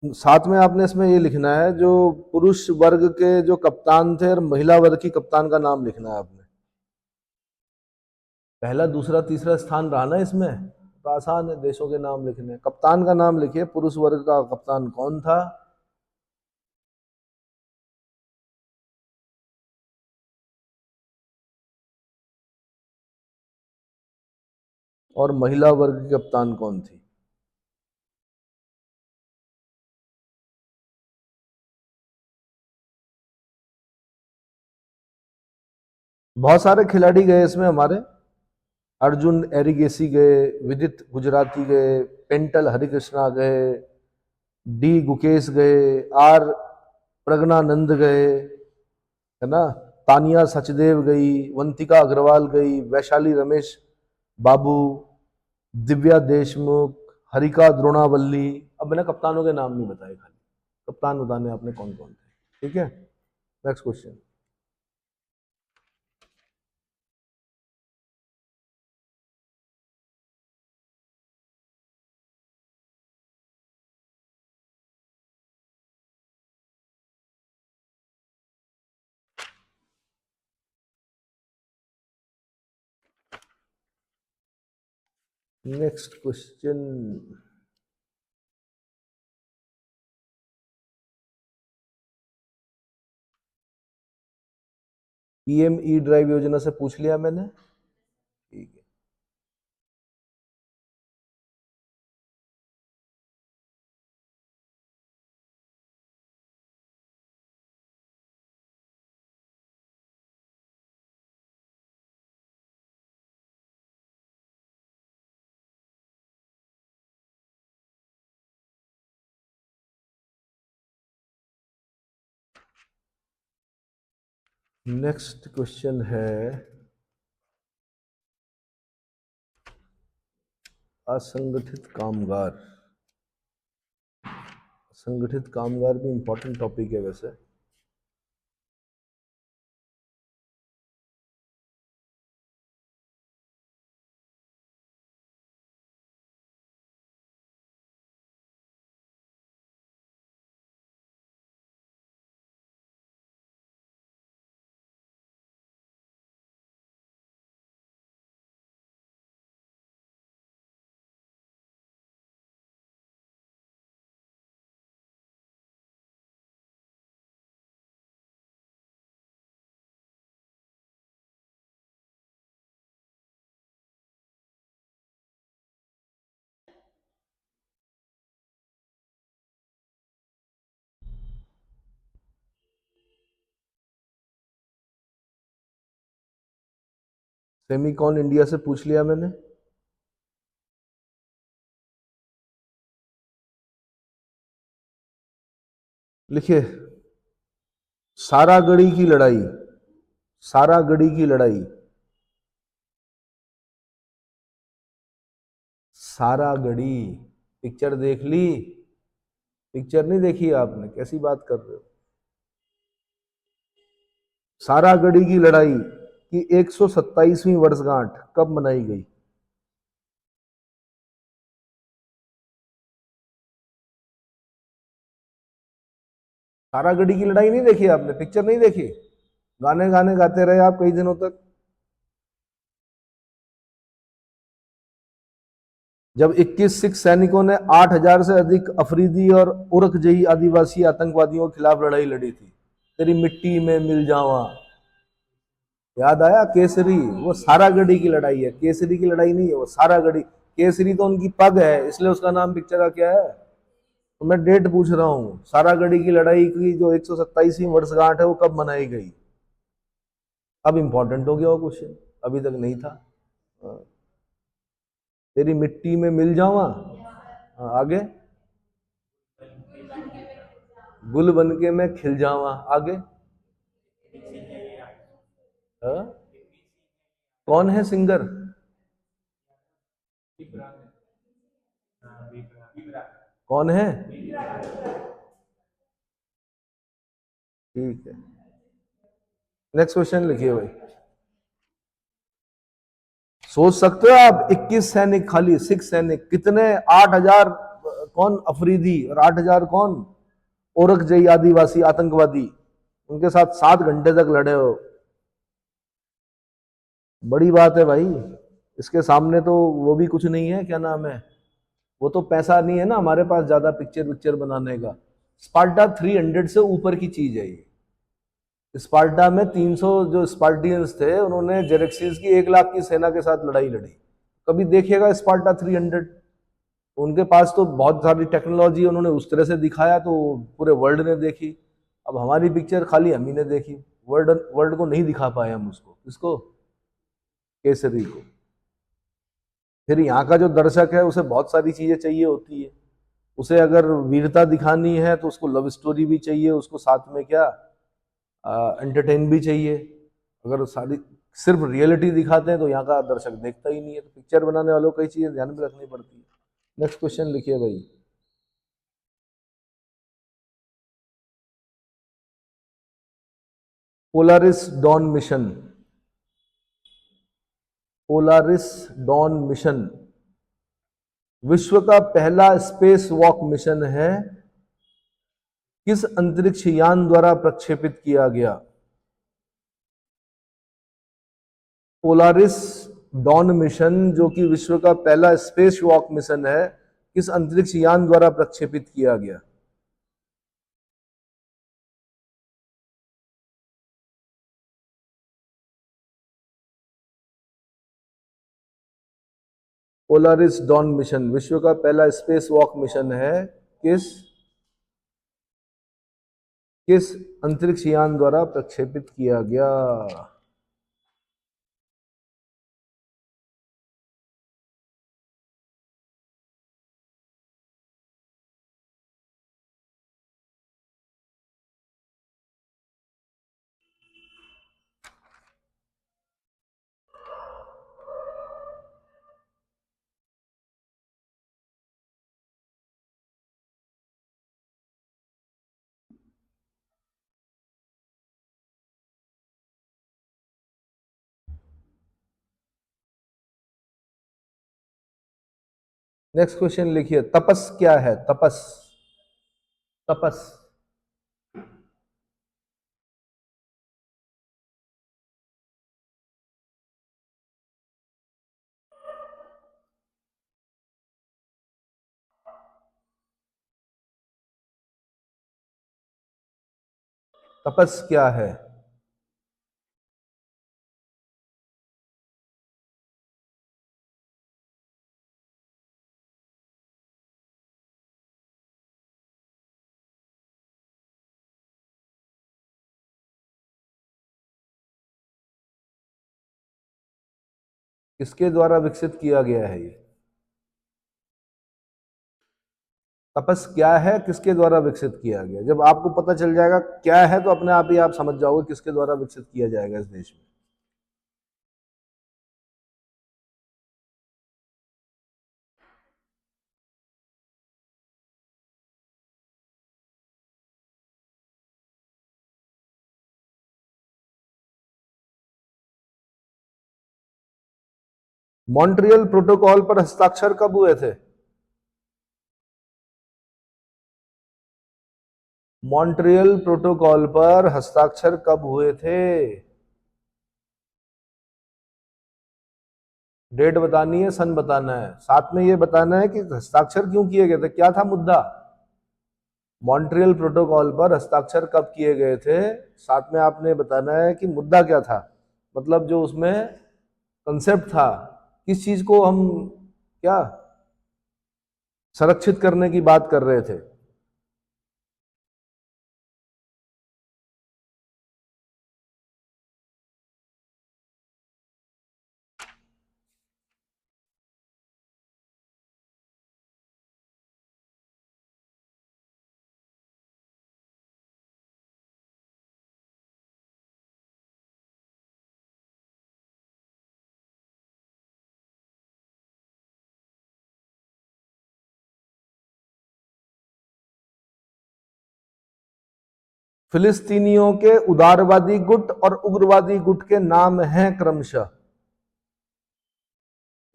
साथ में आपने इसमें ये लिखना है जो पुरुष वर्ग के जो कप्तान थे और महिला वर्ग की कप्तान का नाम लिखना है आपने। पहला, दूसरा, तीसरा स्थान रहा ना इसमें, तो आसान है देशों के नाम लिखने। कप्तान का नाम लिखिए, पुरुष वर्ग का कप्तान कौन था। और महिला वर्ग की कप्तान कौन थी। बहुत सारे खिलाड़ी गए इसमें हमारे, अर्जुन एरिगेसी गए, विदित गुजराती गए, पेंटल हरिकृष्णा गए, डी गुकेश गए, आर प्रज्ञानंद गए, है ना, तानिया सचदेव गई, वंतिका अग्रवाल गई, वैशाली रमेश बाबू, दिव्या देशमुख, हरिका द्रोणावल्ली। अब मैंने कप्तानों के नाम नहीं बताए, खाली कप्तान बताने आपने कौन कौन थे। ठीक है, next question. Next question. PM E drive योजना से पूछ लिया मैंने, ठीक है। नेक्स्ट क्वेश्चन है, असंगठित कामगार। संगठित कामगार भी इंपॉर्टेंट टॉपिक है वैसे। सेमीकॉन इंडिया से पूछ लिया मैंने। लिखिए, सारागढ़ी की लड़ाई। सारागढ़ी की लड़ाई। सारागढ़ी पिक्चर देख ली? पिक्चर नहीं देखी आपने? कैसी बात कर रहे हो? सारागढ़ी की लड़ाई की 127वीं वर्षगांठ कब मनाई गई? सारागढ़ी की लड़ाई नहीं देखी आपने? पिक्चर नहीं देखी? गाने गाने गाते रहे आप कई दिनों तक। जब 21 सिख सैनिकों ने 8,000 से अधिक अफरीदी और उरकजई आदिवासी आतंकवादियों के खिलाफ लड़ाई लड़ी थी। तेरी मिट्टी में मिल जावा। याद आया? केसरी, वो सारागढ़ी की लड़ाई है, केसरी की लड़ाई नहीं है वो, सारागढ़ी। केसरी तो उनकी पग है, इसलिए उसका नाम पिक्चर का क्या है? तो मैं डेट पूछ रहा हूँ, सारागढ़ी की लड़ाई की जो 127वीं वर्षगांठ है वो कब मनाई गई? अब इंपॉर्टेंट हो गया वो क्वेश्चन, अभी तक नहीं था। हाँ, तेरी मिट्टी में मिल जावा। हाँ, आगे। गुल बन के मैं खिल जावा। आगे। हाँ? कौन है सिंगर? कौन है? ठीक है, नेक्स्ट क्वेश्चन लिखिए भाई। सोच सकते हो आप, 21 सैनिक, खाली सिख सैनिक, कितने? 8,000 कौन अफरीदी और 8,000 कौन औरकजई आदिवासी आतंकवादी, उनके साथ 7 घंटे तक लड़े हो। बड़ी बात है भाई, इसके सामने तो वो भी कुछ नहीं है, क्या नाम है, वो तो पैसा नहीं है ना हमारे पास ज्यादा पिक्चर पिक्चर बनाने का। स्पार्टा 300 से ऊपर की चीज है ये। स्पार्टा में 300 जो स्पार्टियंस थे, उन्होंने जेरेक्सिस की 1 लाख की सेना के साथ लड़ाई लड़ी। कभी देखिएगा स्पार्टा 300। उनके पास तो बहुत सारी टेक्नोलॉजी, उन्होंने उस तरह से दिखाया तो पूरे वर्ल्ड ने देखी। अब हमारी पिक्चर खाली हम ही ने देखी, वर्ल्ड वर्ल्ड को नहीं दिखा पाए हम उसको। इसको केसरी को। फिर यहाँ का जो दर्शक है उसे बहुत सारी चीजें चाहिए होती है। उसे अगर वीरता दिखानी है तो उसको लव स्टोरी भी चाहिए, उसको साथ में क्या, एंटरटेन भी चाहिए। अगर सारी सिर्फ रियलिटी दिखाते हैं तो यहाँ का दर्शक देखता ही नहीं है। तो पिक्चर बनाने वालों को कई चीजें ध्यान में रखनी पड़ती है। नेक्स्ट क्वेश्चन लिखिए भाई। Polaris Dawn mission. Polaris Dawn mission विश्व का पहला स्पेस वॉक मिशन है, किस अंतरिक्ष यान द्वारा प्रक्षेपित किया गया? पोलारिस डॉन मिशन, जो कि विश्व का पहला स्पेस वॉक मिशन है, किस अंतरिक्ष यान द्वारा प्रक्षेपित किया गया? पोलारिस डॉन मिशन विश्व का पहला स्पेस वॉक मिशन है, किस किस अंतरिक्ष यान द्वारा प्रक्षेपित किया गया? नेक्स्ट क्वेश्चन लिखिए, तपस क्या है? तपस, तपस। तपस क्या है? किसके द्वारा विकसित किया गया है ये? तपस क्या है, किसके द्वारा विकसित किया गया? जब आपको पता चल जाएगा क्या है तो अपने आप ही आप समझ जाओगे किसके द्वारा विकसित किया जाएगा इस देश में। मॉन्ट्रियल प्रोटोकॉल पर हस्ताक्षर कब हुए थे? मॉन्ट्रियल प्रोटोकॉल पर हस्ताक्षर कब हुए थे? डेट बतानी है, सन बताना है, साथ में ये बताना है कि हस्ताक्षर क्यों किए गए थे, क्या था मुद्दा। मॉन्ट्रियल प्रोटोकॉल पर हस्ताक्षर कब किए गए थे, साथ में आपने बताना है कि मुद्दा क्या था, मतलब जो उसमें कंसेप्ट था, किस चीज को हम क्या संरक्षित करने की बात कर रहे थे। फिलिस्तीनियों के उदारवादी गुट और उग्रवादी गुट के नाम हैं क्रमशः।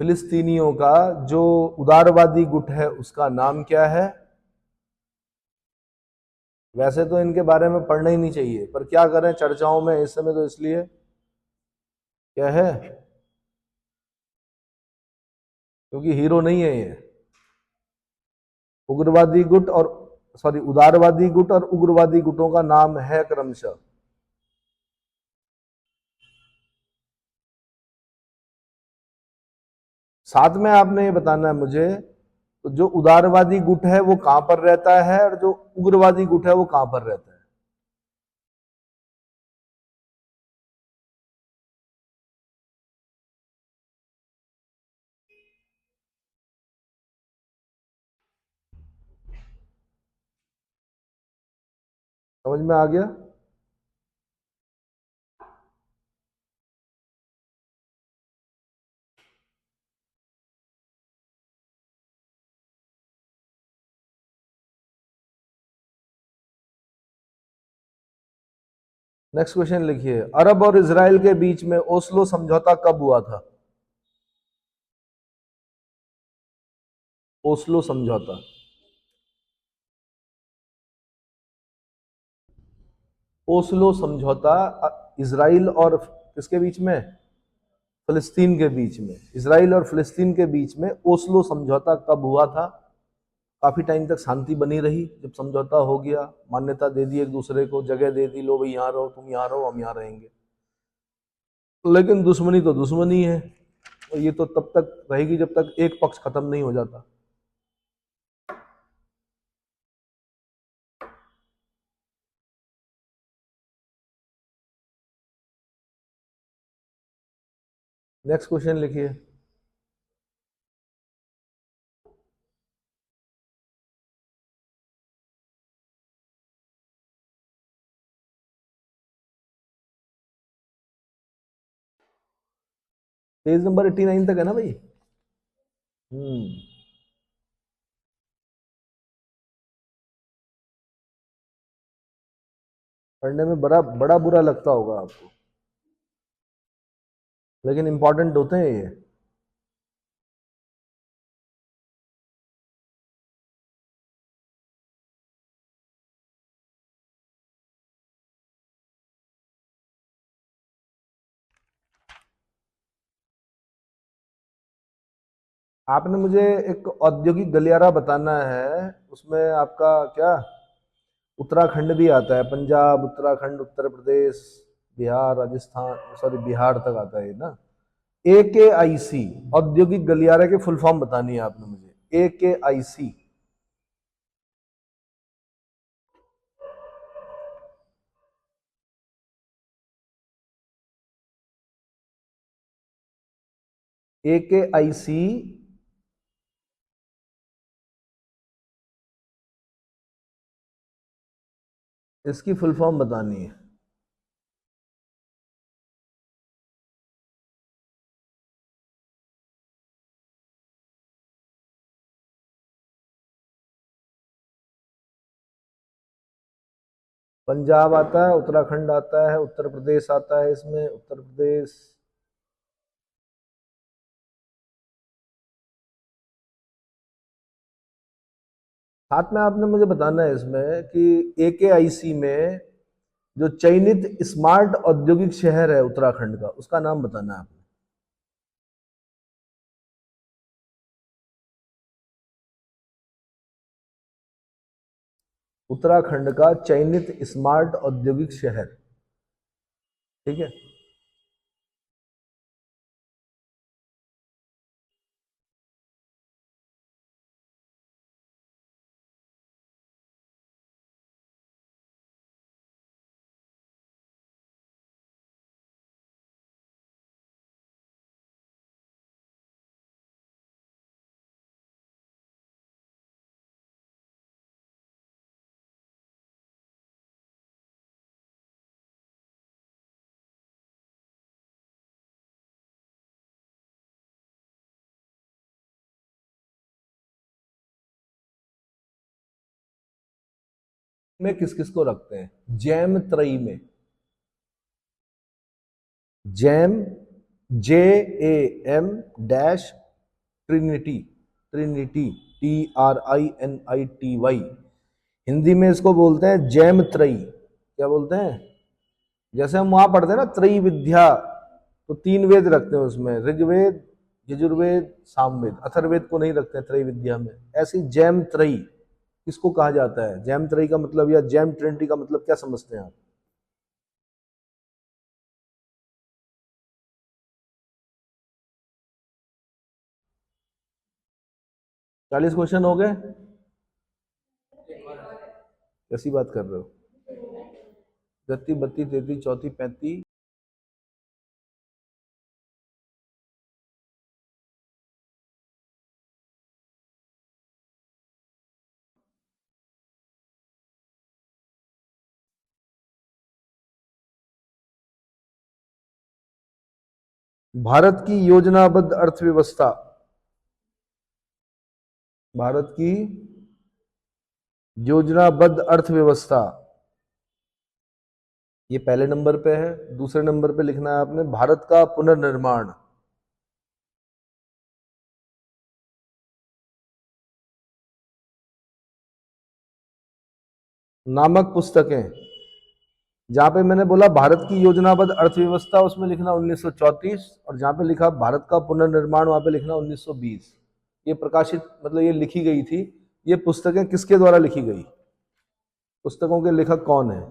फिलिस्तीनियों का जो उदारवादी गुट है उसका नाम क्या है? वैसे तो इनके बारे में पढ़ना ही नहीं चाहिए, पर क्या करें, चर्चाओं में इस समय तो इसलिए क्या है, क्योंकि हीरो नहीं है ये। उग्रवादी गुट और सॉरी उदारवादी गुट और उग्रवादी गुटों का नाम है क्रमशः। साथ में आपने ये बताना है मुझे, तो जो उदारवादी गुट है वो कहां पर रहता है और जो उग्रवादी गुट है वो कहां पर रहता है? समझ में आ गया? नेक्स्ट क्वेश्चन लिखिए, अरब और इसराइल के बीच में ओस्लो समझौता कब हुआ था? ओस्लो समझौता। ओस्लो समझौता इसराइल और किसके बीच में? फिलिस्तीन के बीच में। इसराइल और फिलिस्तीन के बीच में ओस्लो समझौता कब हुआ था? काफी टाइम तक शांति बनी रही, जब समझौता हो गया, मान्यता दे दी एक दूसरे को, जगह दे दी, लो भाई यहाँ रहो, तुम यहाँ रहो, हम यहाँ रहेंगे। लेकिन दुश्मनी तो दुश्मनी है, और ये तो तब तक रहेगी जब तक एक पक्ष खत्म नहीं हो जाता। नेक्स्ट क्वेश्चन लिखिए। पेज नंबर 89 तक है ना भाई? हम्म। पढ़ने में बड़ा बड़ा बुरा लगता होगा आपको, लेकिन इंपॉर्टेंट होते हैं ये। आपने मुझे एक औद्योगिक गलियारा बताना है, उसमें आपका क्या उत्तराखंड भी आता है, पंजाब, उत्तराखंड, उत्तर प्रदेश, बिहार, राजस्थान, सॉरी बिहार तक आता है ना। AKIC औद्योगिक गलियारा के फुल फॉर्म बतानी है आपने मुझे, AKIC। AKIC इसकी फुल फॉर्म बतानी है। पंजाब आता है, उत्तराखंड आता है, उत्तर प्रदेश आता है, इसमें उत्तर प्रदेश, साथ में आपने मुझे बताना है इसमें कि AKIC में जो चयनित स्मार्ट औद्योगिक शहर है उत्तराखंड का, उसका नाम बताना है आपने। उत्तराखंड का चयनित स्मार्ट औद्योगिक शहर, ठीक है। में किस किस को रखते हैं? जैम त्रयी में, jam, JAM Trinity, Trinity, TRINITY, Hindi में इसको बोलते हैं जैम त्रयी। क्या बोलते हैं? जैसे हम वहां पढ़ते हैं ना त्रयी विद्या, तो 3 वेद रखते हैं उसमें, ऋग्वेद, यजुर्वेद, सामवेद, अथर्ववेद को नहीं रखते हैं त्रयी विद्या में। ऐसी जैम त्रयी किसको कहा जाता है? जैम त्रयी का मतलब या जैम ट्रिनिटी का मतलब क्या समझते हैं आप? 40 क्वेश्चन हो गए? कैसी बात कर रहे हो? 31, 32, 33, 34, 35। भारत की योजनाबद्ध अर्थव्यवस्था, भारत की योजनाबद्ध अर्थव्यवस्था, ये पहले नंबर पे है। दूसरे नंबर पे लिखना है आपने भारत का पुनर्निर्माण। नामक पुस्तकें, जहां पे मैंने बोला भारत की योजनाबद्ध अर्थव्यवस्था, उसमें लिखना 1934, और जहां पे लिखा भारत का पुनर्निर्माण, वहां पे लिखना 1920। ये प्रकाशित मतलब ये लिखी गई थी। ये पुस्तकें किसके द्वारा लिखी गई? पुस्तकों के लेखक कौन है?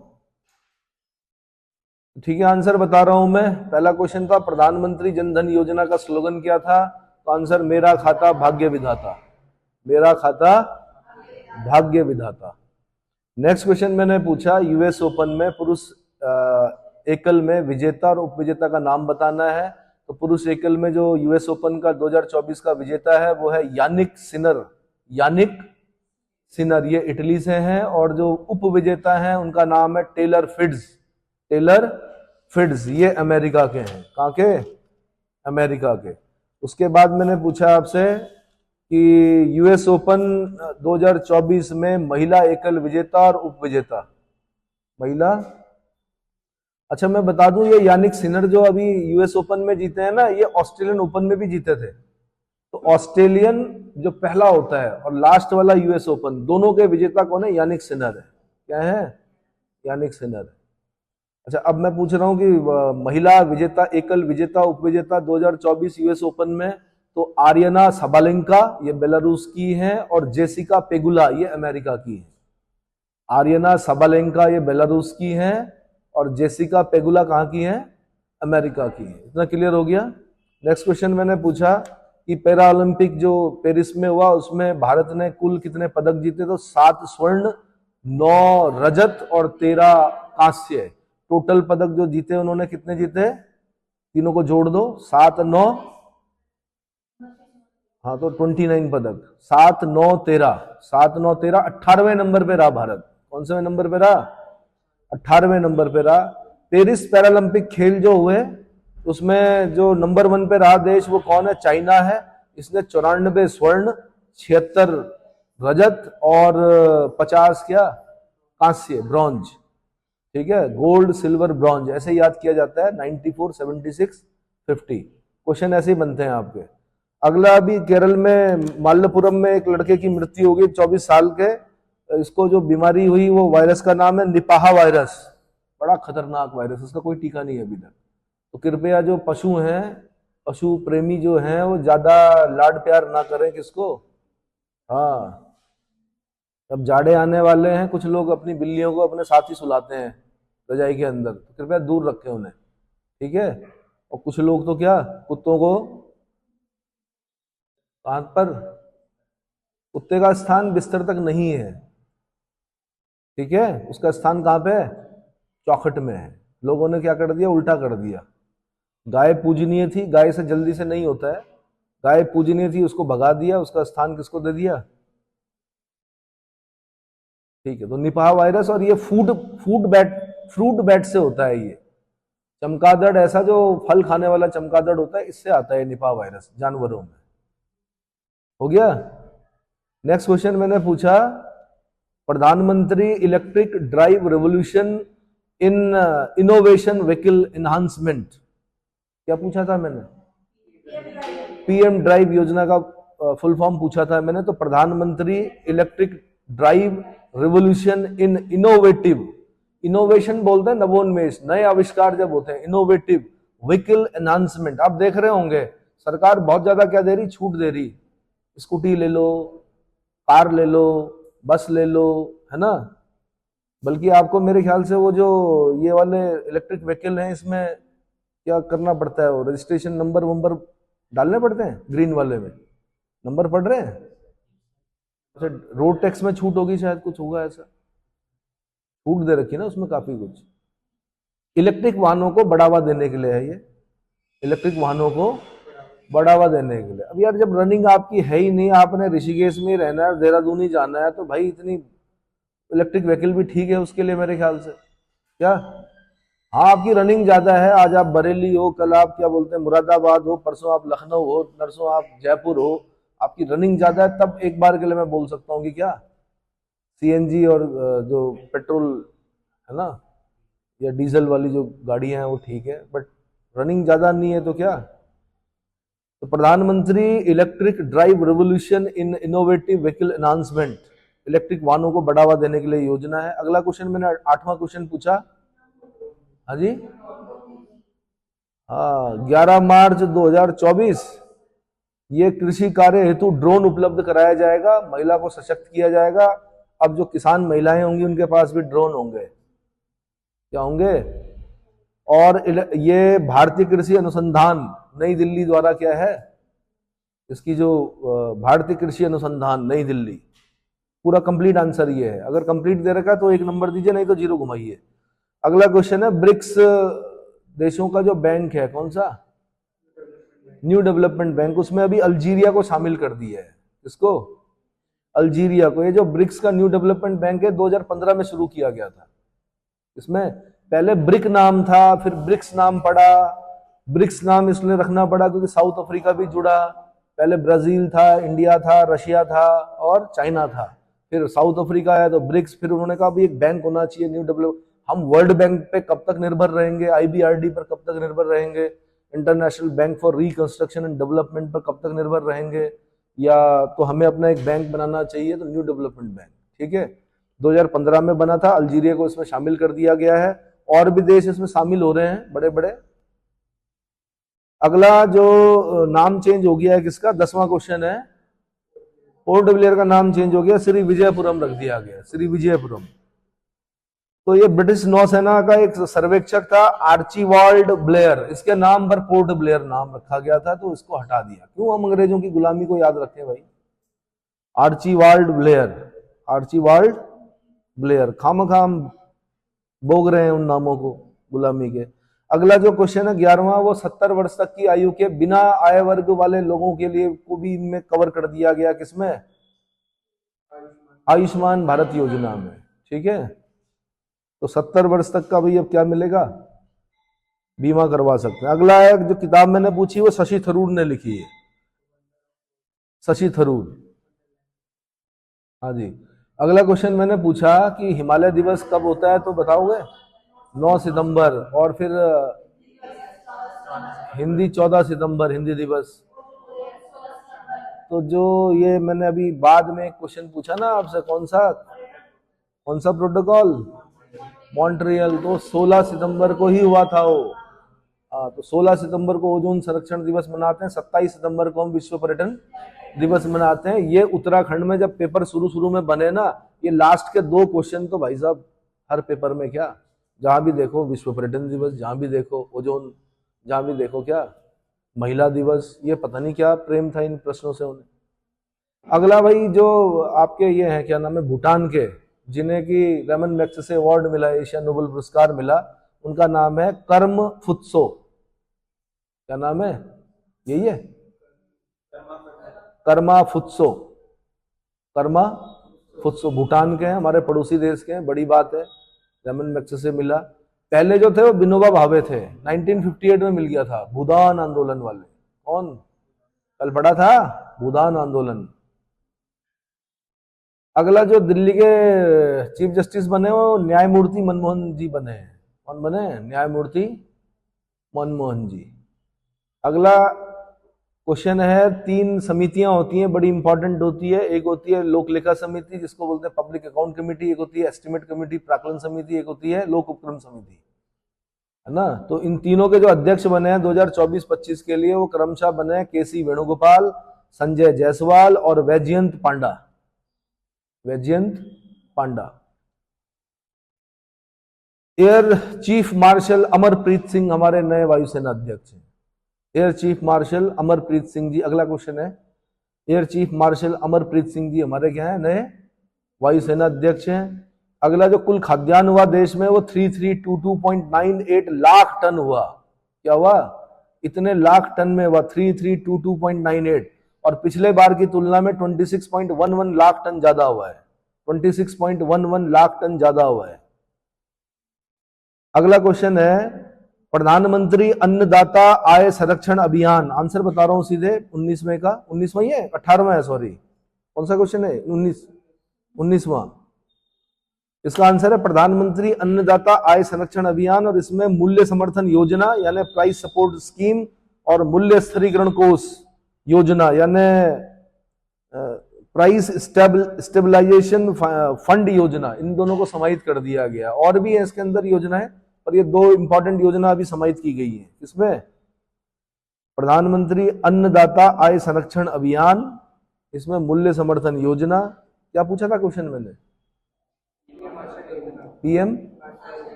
ठीक है, आंसर बता रहा हूं मैं। पहला क्वेश्चन था प्रधानमंत्री जन धन योजना का स्लोगन क्या था? तो आंसर मेरा खाता भाग्य विधाता, मेरा खाता भाग्य विधाता। नेक्स्ट क्वेश्चन मैंने पूछा US ओपन में पुरुष एकल में विजेता और उपविजेता का नाम बताना है। तो पुरुष एकल में जो US ओपन का 2024 का विजेता है वो है यानिक सिनर, यानिक सिनर, ये इटली से हैं। और जो उपविजेता हैं उनका नाम है टेलर फिट्ज, टेलर फिट्ज, ये अमेरिका के हैं। कहाँ के? अमेरिका के। उसके बाद मैंने पूछा आपसे कि US ओपन 2024 में महिला एकल विजेता और उपविजेता, महिला, अच्छा मैं बता दूं ये यानिक सिनर जो अभी US ओपन में जीते हैं ना, ये ऑस्ट्रेलियन ओपन में भी जीते थे। तो ऑस्ट्रेलियन जो पहला होता है और लास्ट वाला US ओपन, दोनों के विजेता कौन है? यानिक सिनर है। क्या है? यानिक सिनर है। अच्छा अब मैं पूछ रहा हूं कि महिला विजेता, एकल विजेता, उपविजेता 2024 US ओपन में तो आर्यना सबालेंका ये बेलारूस की है और जेसिका पेगुला ये अमेरिका की है। आर्यना सबालेंका ये बेलारूस की है और जेसिका पेगुला कहाँ की है? अमेरिका की है। इतना क्लियर हो गया। नेक्स्ट क्वेश्चन मैंने पूछा कि पैरा ओलंपिक जो पेरिस में हुआ उसमें भारत ने कुल कितने पदक जीते? तो 7 स्वर्ण, 9 रजत और 13 कांस्य। टोटल पदक जो जीते उन्होंने कितने जीते? तीनों को जोड़ दो, 7 9, हाँ तो 29 पदक। 7 9 13, 7 9 13, 18वें नंबर पे रहा भारत। कौन से नंबर पे रहा? 18वें नंबर पे रहा। पेरिस पैरालंपिक खेल जो हुए उसमें जो नंबर 1 पे रहा देश वो कौन है? चाइना है। इसने 94 स्वर्ण, 76 रजत और 50 क्या? कांस्य, ब्रॉन्ज। ठीक है, गोल्ड सिल्वर ब्रॉन्ज ऐसे याद किया जाता है। 94 76 50 क्वेश्चन ऐसे ही बनते हैं आपके। अगला अभी केरल में मालप्पुरम में एक लड़के की मृत्यु हो गई 24 साल के। इसको जो बीमारी हुई वो वायरस का नाम है निपाह वायरस। बड़ा खतरनाक वायरस, इसका कोई टीका नहीं है अभी तक। तो कृपया जो पशु हैं, पशु प्रेमी जो हैं वो ज्यादा लाड प्यार ना करें किसको। हाँ, अब जाड़े आने वाले हैं, कुछ लोग अपनी बिल्लियों को अपने साथ ही सुलाते हैं रजाई के अंदर, तो कृपया दूर रखें उन्हें। ठीक है, और कुछ लोग तो क्या कुत्तों को कान पर, कुत्ते का स्थान बिस्तर तक नहीं है। ठीक है, उसका स्थान कहां पे है? चौखट में है। लोगों ने क्या कर दिया? उल्टा कर दिया। गाय पूजनीय थी, गाय से जल्दी से नहीं होता है। गाय पूजनीय थी, उसको भगा दिया, उसका स्थान किसको दे दिया? ठीक है, तो निपाह वायरस, और ये फ्रूट बैट से होता है। ये चमगादड़, ऐसा जो फल खाने वाला चमगादड़ होता है, इससे आता है निपाह वायरस जानवरों में। हो गया। नेक्स्ट क्वेश्चन मैंने पूछा, प्रधानमंत्री electric drive revolution in innovation vehicle enhancement, क्या पूछा था मैंने? पीएम ड्राइव योजना का फुल फॉर्म पूछा था मैंने। तो प्रधानमंत्री electric drive revolution in innovative, innovation बोलते हैं नवोन्मेष, नए आविष्कार जब होते हैं, इनोवेटिव व्हीकल एनहांसमेंट। आप देख रहे होंगे सरकार बहुत ज्यादा क्या दे रही? छूट दे रही। स्कूटी ले लो, कार ले लो, बस ले लो, है ना। बल्कि आपको मेरे ख्याल से वो जो ये वाले इलेक्ट्रिक व्हीकल हैं इसमें क्या करना पड़ता है? वो रजिस्ट्रेशन नंबर डालने पड़ते हैं। ग्रीन वाले में नंबर पड़ रहे हैं। अच्छा, रोड टैक्स में छूट होगी शायद, कुछ होगा ऐसा, छूट दे रखी ना उसमें काफी कुछ। इलेक्ट्रिक वाहनों को बढ़ावा देने के लिए है ये, इलेक्ट्रिक वाहनों को बढ़ावा देने के लिए। अब यार जब रनिंग आपकी है ही नहीं, आपने ऋषिकेश में ही रहना है, देहरादून ही जाना है, तो भाई इतनी इलेक्ट्रिक व्हीकल भी ठीक है उसके लिए मेरे ख्याल से। क्या? हाँ, आपकी रनिंग ज्यादा है, आज आप बरेली हो, कल आप क्या बोलते हैं मुरादाबाद हो, परसों आप लखनऊ हो, नरसों आप जयपुर हो, आपकी रनिंग ज्यादा है, तब एक बार के लिए मैं बोल सकता हूँ कि क्या सीएनजी और जो पेट्रोल है ना या डीजल वाली जो गाड़ियां हैं वो ठीक है, बट रनिंग ज्यादा नहीं है तो क्या। तो प्रधानमंत्री electric drive revolution in innovative vehicle enhancement, electric वाहनों को बढ़ावा देने के लिए योजना है। अगला क्वेश्चन मैंने 8वां क्वेश्चन पूछा। हाँ जी, हाँ 11 मार्च 2024 ये कृषि कार्य हेतु ड्रोन उपलब्ध कराया जाएगा, महिला को सशक्त किया जाएगा। अब जो किसान महिलाएं होंगी उनके पास भी ड्रोन होंगे। क्या होंगे? और ये भारतीय कृषि अनुसंधान नई दिल्ली द्वारा क्या है, इसकी जो भारतीय कृषि अनुसंधान नई दिल्ली, पूरा कंप्लीट आंसर ये है। अगर कंप्लीट दे रखा है तो 1 नंबर दीजिए, नहीं तो 0 घुमाइए। अगला क्वेश्चन है, ब्रिक्स देशों का जो बैंक है कौन सा? न्यू डेवलपमेंट बैंक, उसमें अभी अल्जीरिया को शामिल कर दिया है। इसको अल्जीरिया को। ये जो ब्रिक्स का न्यू डेवलपमेंट बैंक है 2015 में शुरू किया गया था। इसमें पहले ब्रिक नाम था, फिर ब्रिक्स नाम पड़ा। ब्रिक्स नाम इसलिए रखना पड़ा क्योंकि साउथ अफ्रीका भी जुड़ा। पहले ब्राजील था, इंडिया था, रशिया था और चाइना था, फिर साउथ अफ्रीका आया तो ब्रिक्स। फिर उन्होंने कहा भी एक बैंक होना चाहिए न्यू डेवलप। हम वर्ल्ड बैंक पे कब तक निर्भर रहेंगे? आईबीआरडी पर कब तक निर्भर रहेंगे? International bank for reconstruction and development पर कब तक निर्भर रहेंगे? या तो हमें अपना एक बैंक बनाना चाहिए, तो न्यू डेवलपमेंट बैंक। ठीक है, 2015 में बना था। अल्जीरिया को इसमें शामिल कर दिया गया है, और भी देश इसमें शामिल हो रहे हैं बड़े बड़े। अगला जो नाम चेंज हो गया है किसका, 10वां क्वेश्चन है, पोर्ट ब्लेयर का नाम चेंज हो गया, श्री विजयपुरम रख दिया गया, श्री विजयपुरम। तो ये ब्रिटिश नौसेना का एक सर्वेक्षक था आर्चीबाल्ड ब्लेयर, इसके नाम पर पोर्ट ब्लेयर नाम रखा गया था, तो इसको हटा दिया। क्यों हम अंग्रेजों की गुलामी को याद रखें भाई, आर्चीबाल्ड ब्लेयर, आर्चीबाल्ड ब्लेयर, खामखाम भोग रहे हैं उन नामों को गुलामी के। अगला जो क्वेश्चन है 11वां, वो 70 वर्ष तक की आयु के बिना आय वर्ग वाले लोगों के लिए को भी इनमें कवर कर दिया गया, किसमें, आयुष्मान भारत योजना में। ठीक है, तो 70 वर्ष तक का भी अब क्या मिलेगा, बीमा करवा सकते हैं। अगला है जो किताब मैंने पूछी वो शशि थरूर ने लिखी है, शशि थरूर। हाँ जी। अगला क्वेश्चन मैंने पूछा कि हिमालय दिवस कब होता है, तो बताओगे, 9 सितंबर, और फिर हिंदी 14 सितंबर हिंदी दिवस। तो जो ये मैंने अभी बाद में क्वेश्चन पूछा ना आपसे, कौन सा प्रोटोकॉल, मॉन्ट्रियल, तो 16 सितंबर को ही हुआ था वो। तो 16 सितंबर को ओजोन संरक्षण दिवस मनाते हैं, 27 सितंबर को हम विश्व पर्यटन दिवस मनाते हैं। ये उत्तराखंड में जब पेपर शुरू में बने ना, ये लास्ट के 2 क्वेश्चन तो भाई साहब हर पेपर में, क्या जहां भी देखो विश्व पर्यटन दिवस, जहां भी देखो ओजोन, जहां भी देखो क्या महिला दिवस, ये पता नहीं क्या प्रेम था इन प्रश्नों से उन्हें। अगला भाई जो आपके ये है, क्या नाम है, भूटान के, जिन्हें की रेमन मैग्सेसे अवार्ड मिला, एशिया नोबेल पुरस्कार मिला, उनका नाम है कर्म फुत्सो। क्या नाम है, यही है, कर्मा फुत्सो, कर्मा फुत्सो, भूटान के हैं, हमारे पड़ोसी देश के हैं, बड़ी बात है, रेमन मैग्सेसे मिला। पहले जो थे वो विनोबा भावे थे, 1958 में मिल गया था, भूदान आंदोलन वाले। कौन, कल पढ़ा था, भूदान आंदोलन। अगला जो दिल्ली के चीफ जस्टिस बने वो न्यायमूर्ति मनमोहन जी बने हैं। कौन बने, न्यायमूर्ति मनमोहन जी। अगला क्वेश्चन है, 3 समितियां होती हैं, बड़ी इंपॉर्टेंट होती है। एक होती है लोक लेखा समिति, जिसको बोलते हैं पब्लिक अकाउंट कमेटी, एक होती है एस्टिमेट कमेटी, प्राक्कलन समिति, एक होती है लोक उपक्रम समिति, है ना। तो इन तीनों के जो अध्यक्ष बने हैं 2024-25 के लिए, वो क्रमशः बने हैं केसी वेणुगोपाल, संजय जायसवाल और Vaijayant Panda, Vaijayant Panda. Air chief marshal Amarpreet Singh हमारे नए वायुसेना अध्यक्ष हैं, air chief marshal Amarpreet Singh ji. अगला क्वेश्चन है, air chief marshal Amarpreet Singh ji हमारे क्या है, नए वायुसेना अध्यक्ष हैं। अगला जो कुल खाद्यान्न हुआ देश में वो 3322.98 लाख टन हुआ। क्या हुआ, इतने लाख टन में हुआ, 3322.98, और पिछले बार की तुलना में 26.11 लाख टन ज्यादा हुआ है, 26.11 लाख टन ज्यादा हुआ है। अगला क्वेश्चन है, प्रधानमंत्री अन्नदाता आय संरक्षण अभियान, आंसर बता रहा हूं सीधे, 19वें का, 19वां ही है, 18वां है, सॉरी, कौन सा क्वेश्चन है, 19वां। इसका आंसर है प्रधानमंत्री अन्नदाता आय संरक्षण अभियान, और इसमें मूल्य समर्थन योजना यानी प्राइस सपोर्ट स्कीम और मूल्य स्थिरीकरण कोष योजना यानी प्राइस स्टेबलाइजेशन फंड योजना, इन दोनों को समाहित कर दिया गया। और भी है इसके अंदर योजनाएं, पर ये 2 इंपॉर्टेंट योजना अभी समाहित की गई है। इसमें प्रधानमंत्री अन्नदाता आय संरक्षण अभियान, इसमें मूल्य समर्थन योजना। क्या पूछा था क्वेश्चन मैंने, पीएम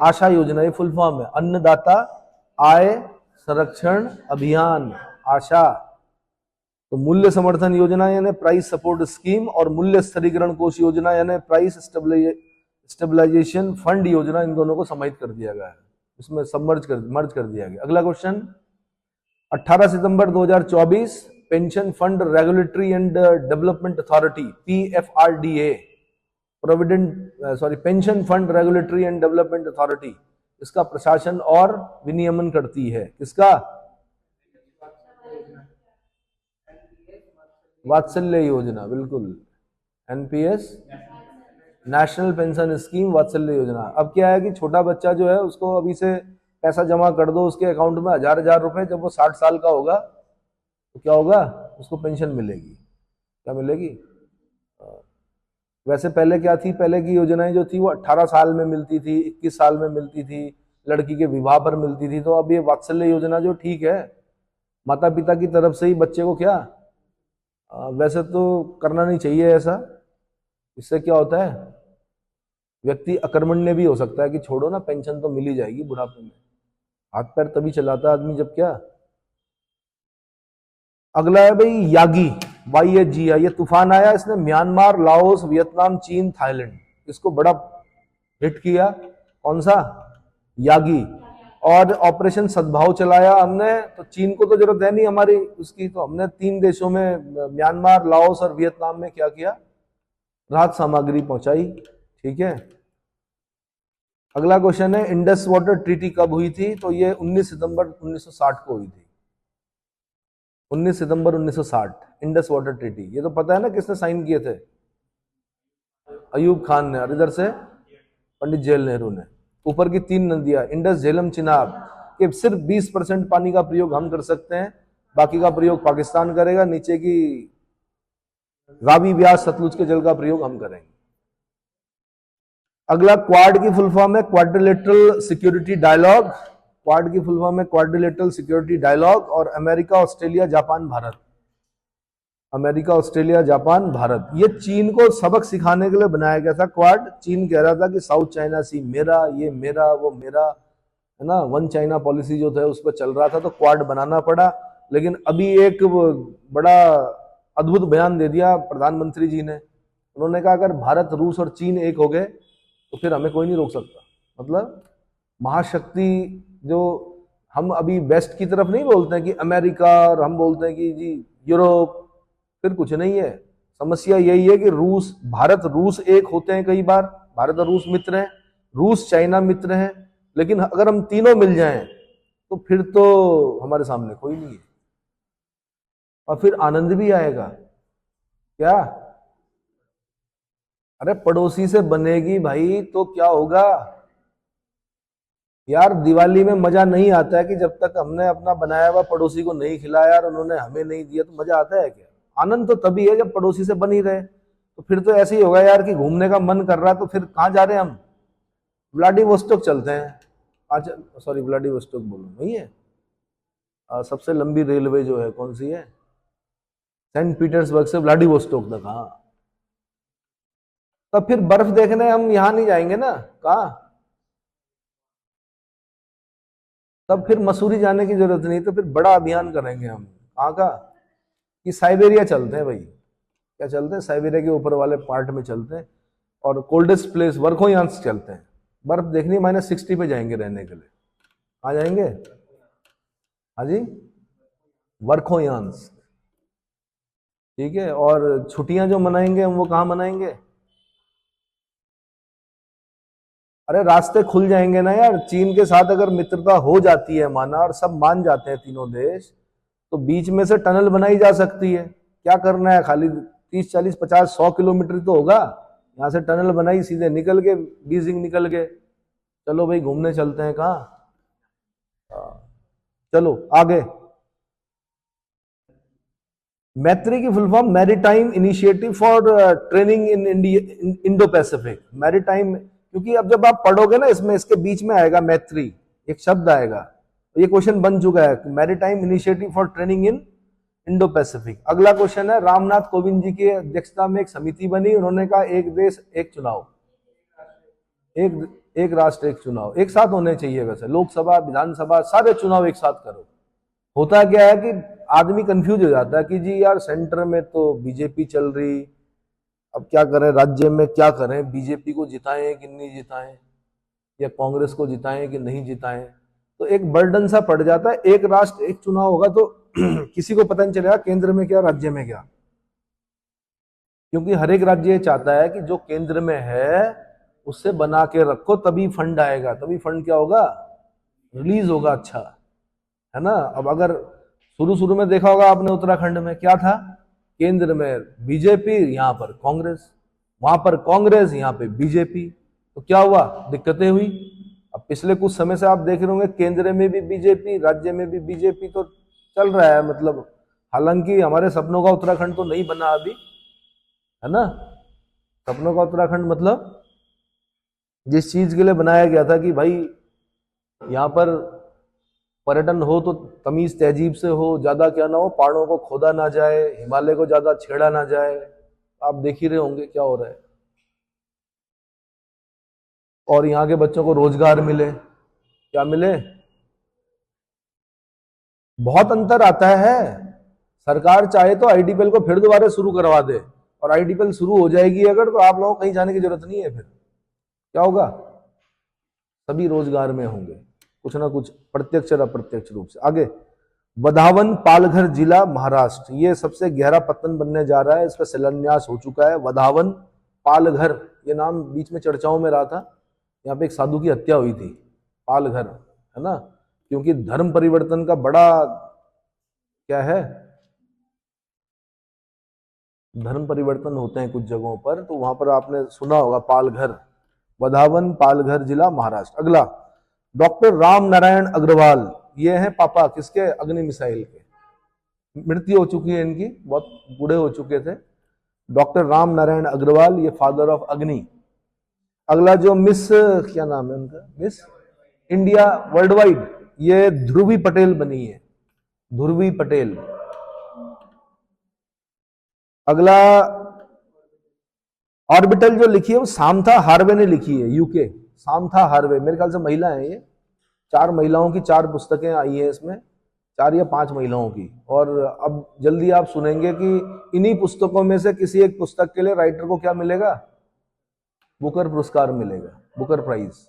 आशा योजना, ये फुल फॉर्म है, अन्नदाता आय संरक्षण अभियान, आशा। तो मूल्य समर्थन योजना यानी प्राइस सपोर्ट स्कीम, और मूल्य स्थिरीकरण कोष योजना यानी प्राइस स्टेबलाइजेशन फंड योजना, इन दोनों को समाहित कर दिया गया है, इसमें मर्ज कर दिया गया। अगला question, 18 September 2024 pension fund regulatory and development authority, PFRDA, pension fund regulatory and development authority, इसका प्रशासन और विनियमन करती है। किसका, वात्सल्य योजना, बिल्कुल, NPS, नेशनल पेंशन स्कीम, वात्सल्य योजना। अब क्या है कि छोटा बच्चा जो है उसको अभी से पैसा जमा कर दो उसके अकाउंट में, 1000 रुपए, जब वो 60 साल का होगा तो क्या होगा, उसको पेंशन मिलेगी। क्या मिलेगी, वैसे पहले क्या थी, पहले की योजनाएं जो थी वो 18 साल में मिलती थी, 21 साल में मिलती थी, लड़की के विवाह पर मिलती थी। तो अब ये वात्सल्य योजना जो ठीक है, माता पिता की तरफ से ही बच्चे को क्या, वैसे तो करना नहीं चाहिए ऐसा। इससे क्या होता है, व्यक्ति अकर्मण्य भी हो सकता है कि छोड़ो ना, पेंशन तो मिल ही जाएगी बुढ़ापे में। हाथ पैर तभी चलाता है आदमी जब क्या। अगला है भाई यागी, YAG, ये तूफान आया, इसने म्यांमार, लाओस, वियतनाम, चीन, थाईलैंड, इसको बड़ा हिट किया। कौन सा, यागी। और ऑपरेशन सद्भाव चलाया हमने, तो चीन को तो जरूरत है नहीं हमारी उसकी, तो हमने 3 देशों में, म्यांमार, लाओस और वियतनाम में क्या किया, राहत सामग्री पहुंचाई। ठीक है। अगला क्वेश्चन है इंडस वाटर ट्रीटी कब हुई थी, तो ये 19 सितंबर 1960 को हुई थी। 19 सितंबर 1960 इंडस वाटर ट्रीटी। ये तो पता है ना किसने साइन किए थे, अयूब खान ने, और इधर से पंडित जवाहरलाल नेहरू ने। ऊपर की 3 नदियां इंडस, झेलम, चिनाब, के सिर्फ 20% पानी का प्रयोग हम कर सकते हैं, बाकी का प्रयोग पाकिस्तान करेगा। नीचे की रावी, ब्यास, सतलुज के जल का प्रयोग हम करेंगे। अगला क्वाड की फुल फॉर्म है क्वाड्रिलेटरल सिक्योरिटी डायलॉग। क्वाड की फुल फॉर्म है क्वाड्रिलेटरल सिक्योरिटी डायलॉग। और America, Australia, Japan, Bharat, America, Australia, Japan, Bharat, ये चीन को सबक सिखाने के लिए बनाया गया था क्वाड। चीन कह रहा था कि साउथ चाइना सी मेरा, ये मेरा, वो मेरा, है ना, वन चाइना पॉलिसी जो था उस पर चल रहा था, तो क्वाड बनाना पड़ा। लेकिन अभी एक बड़ा अद्भुत बयान दे दिया प्रधानमंत्री जी ने। उन्होंने कहा अगर भारत, रूस और चीन एक हो गए तो फिर हमें कोई नहीं रोक सकता। मतलब महाशक्ति जो, हम अभी वेस्ट की तरफ नहीं बोलते हैं कि अमेरिका, और हम बोलते हैं कि जी यूरोप, फिर कुछ नहीं है। समस्या यही है कि रूस, भारत, रूस एक होते हैं कई बार, भारत और रूस मित्र हैं, रूस चाइना मित्र हैं, लेकिन अगर हम तीनों मिल जाएं तो फिर तो हमारे सामने कोई नहीं है, और फिर आनंद भी आएगा। क्या, अरे पड़ोसी से बनेगी भाई तो क्या होगा यार। दिवाली में मजा नहीं आता है कि जब तक हमने अपना बनाया हुआ पड़ोसी को नहीं खिलाया और उन्होंने हमें नहीं दिया, तो मजा आता है क्या। आनंद तो तभी है जब पड़ोसी से बन ही रहे। तो फिर तो ऐसे ही होगा यार कि घूमने का मन कर रहा है, तो फिर कहाँ जा रहे हैं हम, व्लादिवोस्तोक चलते हैं। अच्छा सॉरी, व्लादिवोस्तोक बोलूँ, वही है। सबसे लंबी रेलवे जो है कौन सी है, सेंट पीटर्सबर्ग से व्लादिवोस्तोक तक। हाँ, तब फिर बर्फ देखने हम यहाँ नहीं जाएंगे ना, कहाँ, तब फिर मसूरी जाने की जरूरत नहीं, तो फिर बड़ा अभियान करेंगे हम। कहाँ का, कि साइबेरिया चलते हैं भाई। क्या चलते हैं, साइबेरिया के ऊपर वाले पार्ट में चलते हैं, और कोल्डेस्ट प्लेस वर्खोयांस चलते हैं। बर्फ देखनी, -60 पे जाएंगे रहने के लिए। कहाँ जाएंगे, हाँ जी, वर्खोयांस। ठीक है। और छुट्टियां जो मनाएंगे हम, वो कहाँ मनाएंगे, अरे रास्ते खुल जाएंगे ना यार। चीन के साथ अगर मित्रता हो जाती है माना, और सब मान जाते हैं तीनों देश, तो बीच में से टनल बनाई जा सकती है। क्या करना है, खाली 30, 40, 50, 100 किलोमीटर तो होगा। यहाँ से टनल बनाई, सीधे निकल के बीजिंग निकल गए, चलो भाई घूमने चलते हैं। कहाँ, चलो आगे। मैत्री की full form maritime initiative for training in India, Indo Pacific. Maritime, क्योंकि अब जब आप पढ़ोगे ना इसमें, इसके बीच में आएगा मैत्री, एक शब्द आएगा, तो ये क्वेश्चन बन चुका है, maritime initiative for training in Indo Pacific. अगला क्वेश्चन है, रामनाथ कोविंद जी की अध्यक्षता में एक समिति बनी, उन्होंने कहा एक देश एक चुनाव, एक राष्ट्र एक चुनाव, एक साथ होने चाहिए। वैसे लोकसभा, विधानसभा, सारे चुनाव एक साथ करो। होता क्या है कि आदमी कंफ्यूज हो जाता है कि जी यार सेंटर में तो बीजेपी चल रही, अब क्या करें, राज्य में क्या करें, बीजेपी को जिताएं कि नहीं जिताएं, या कांग्रेस को जिताएं कि नहीं जिताएं। तो एक बर्डन सा पड़ जाता है। एक राष्ट्र एक चुनाव होगा तो किसी को पता नहीं चलेगा केंद्र में क्या, राज्य में क्या, क्योंकि हर एक राज्य ये चाहता है कि जो केंद्र में है उससे बना के रखो, तभी फंड आएगा, तभी फंड क्या होगा, रिलीज होगा। अच्छा है ना। अब अगर शुरू शुरू में देखा होगा आपने, उत्तराखंड में क्या था, केंद्र में बीजेपी, यहां पर कांग्रेस, वहां पर कांग्रेस, यहां पे बीजेपी, तो क्या हुआ, दिक्कतें हुई। अब पिछले कुछ समय से आप देख रहे होंगे, केंद्र में भी बीजेपी, राज्य में भी बीजेपी, तो चल रहा है। मतलब हालांकि हमारे सपनों का उत्तराखंड तो नहीं बना अभी, है ना। सपनों का उत्तराखंड मतलब जिस चीज के लिए बनाया गया था कि भाई यहाँ पर पर्यटन हो तो तमीज तहजीब से हो, ज्यादा क्या ना हो, पहाड़ों को खोदा ना जाए, हिमालय को ज्यादा छेड़ा ना जाए। आप देख ही रहे होंगे क्या हो रहा है। और यहाँ के बच्चों को रोजगार मिले, क्या मिले? बहुत अंतर आता है। सरकार चाहे तो आईडीपीएल को फिर दोबारा शुरू करवा दे, और आईडीपीएल शुरू हो जाएगी अगर, तो आप लोगों को कहीं जाने की जरूरत नहीं है। फिर क्या होगा? सभी रोजगार में होंगे, कुछ ना कुछ प्रत्यक्ष और अप्रत्यक्ष रूप से। आगे, वधावन पालघर जिला महाराष्ट्र, ये सबसे गहरा पत्तन बनने जा रहा है, इसका शिलान्यास हो चुका है। वधावन पालघर, ये नाम बीच में चर्चाओं में रहा था। यहाँ पे एक साधु की हत्या हुई थी, पालघर, है ना, क्योंकि धर्म परिवर्तन का बड़ा क्या है, धर्म परिवर्तन होते हैं कुछ जगहों पर, तो वहां पर आपने सुना होगा पालघर, वधावन पालघर जिला महाराष्ट्र। अगला, डॉक्टर राम नारायण अग्रवाल, ये हैं पापा किसके? अग्नि मिसाइल के। मृत्यु हो चुकी है इनकी, बहुत बूढ़े हो चुके थे। डॉक्टर राम नारायण अग्रवाल, ये फादर ऑफ अग्नि। अगला जो मिस, क्या नाम है उनका, मिस इंडिया वर्ल्ड वाइड, ये ध्रुवी पटेल बनी है, ध्रुवी पटेल। अगला ऑर्बिटल जो लिखी है वो सामथा हार्वे ने लिखी है, यूके, सामथा हार्वे, मेरे ख्याल से महिला है ये। 4 महिलाओं की 4 पुस्तकें आई हैं इसमें, 4 या 5 महिलाओं की। और अब जल्दी आप सुनेंगे कि इन्हीं पुस्तकों में से किसी एक पुस्तक के लिए राइटर को क्या मिलेगा? बुकर पुरस्कार मिलेगा, बुकर प्राइज।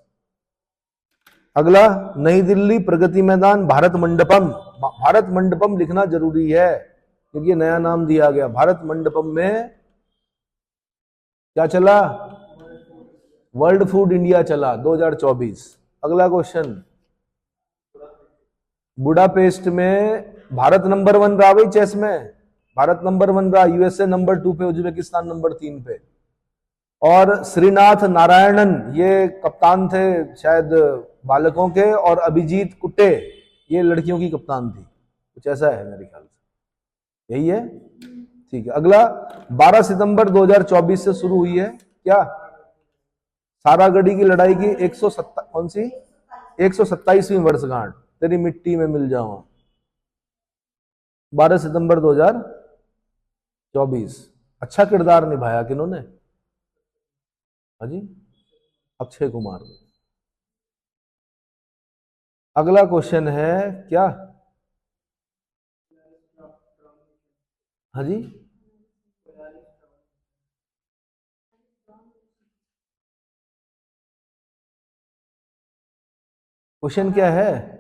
अगला, नई दिल्ली प्रगति मैदान भारत मंडपम, भारत मंडपम लिखना जरूरी है क्योंकि नया नाम दिया गया। भारत मंडपम में क्या चला? वर्ल्ड फूड इंडिया चला 2024। अगला क्वेश्चन, बुडापेस्ट में भारत नंबर 1 रहा भाई चेस में, भारत नंबर 1 रहा, यूएसए नंबर 2 पे, उज्बेकिस्तान नंबर 3 पे। और श्रीनाथ नारायणन ये कप्तान थे शायद बालकों के, और अभिजीत कुट्टे ये लड़कियों की कप्तान थी, कुछ ऐसा है मेरे ख्याल से, यही है, ठीक है। अगला, 12 सितंबर 2024 से शुरू हुई है क्या? सारागढ़ी की लड़ाई की 127वीं वर्षगांठ, तेरी मिट्टी में मिल जाऊं, 12 सितंबर 2024। अच्छा किरदार निभाया किन्होंने? हाजी, अक्षय कुमार। अगला क्वेश्चन है क्या? हाजी, क्वेश्चन क्या है?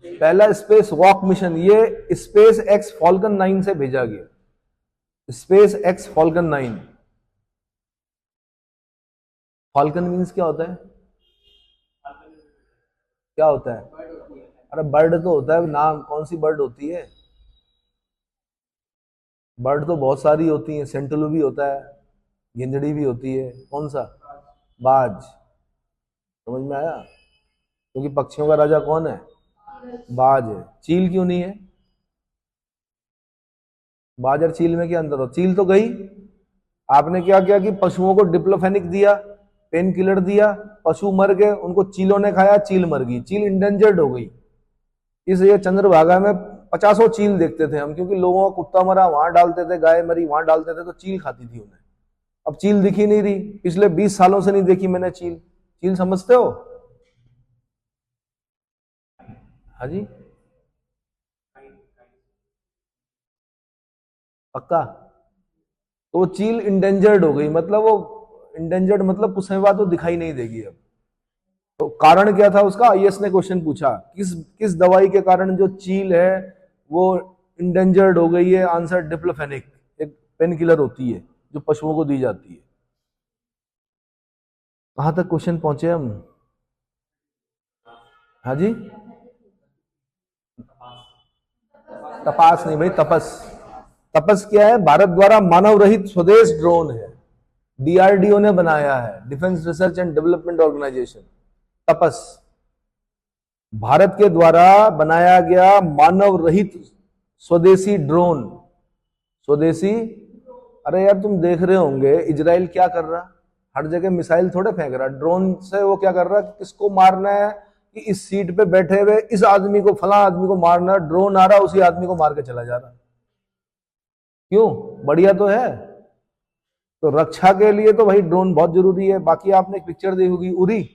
पहला स्पेस वॉक मिशन, ये स्पेस एक्स फॉल्कन 9 से भेजा गया, space x Falcon 9। Falcon means क्या होता है? क्या होता है? अरे बर्ड तो होता है, नाम कौन सी बर्ड होती है? बर्ड तो बहुत सारी होती है, सेंटलू भी होता है, गिंदड़ी भी होती है, कौन सा? बाज। समझ में आया? क्योंकि पक्षियों का राजा कौन है? बाज है। चील क्यों नहीं है? बाज और चील में क्या अंतर हो? चील तो गई, आपने क्या किया कि पशुओं को डिप्लोफेनिक दिया, पेन किलर दिया, पशु मर गए, उनको चीलों ने खाया, चील मर गई, चील इंडेंजर्ड हो गई। इसलिए चंद्रभागा में 50 चील देखते थे हम, क्योंकि लोगों का कुत्ता मरा वहां डालते थे, गाय मरी वहां डालते थे, तो चील खाती थी उन्हें। अब चील दिखी नहीं रही, पिछले 20 सालों से नहीं देखी मैंने चील। चील समझते हो? हाँ जी, पक्का? तो वो चील इंडेंजर्ड हो गई, मतलब वो इंडेंजर्ड मतलब कुछ समय बाद तो दिखाई नहीं देगी अब। तो कारण क्या था उसका? आईएएस ने क्वेश्चन पूछा, किस किस दवाई के कारण जो चील है वो इंडेंजर्ड हो गई है? आंसर, डिप्लोफेनिक, एक पेन किलर होती है जो पशुओं को दी जाती है। कहां तक क्वेश्चन पहुंचे हम? हाँ जी, तपास नहीं भाई, तपस। तपस क्या है? भारत द्वारा मानव रहित स्वदेश ड्रोन है, डीआरडीओ ने बनाया है, defence research and development organisation. Tapas Bharat के द्वारा बनाया गया मानव रहित स्वदेशी ड्रोन, स्वदेशी। अरे यार तुम देख रहे होंगे इजराइल क्या कर रहा, हर जगह मिसाइल थोड़े फेंक रहा, ड्रोन से वो क्या कर रहा, किसको मारना है कि इस सीट पे बैठे हुए इस आदमी को, फला आदमी को मारना, ड्रोन आ रहा, उसी आदमी को मार के चला जा रहा। क्यों? बढ़िया तो है। तो रक्षा के लिए तो भाई ड्रोन बहुत जरूरी है। बाकी आपने एक पिक्चर देखी होगी उरी,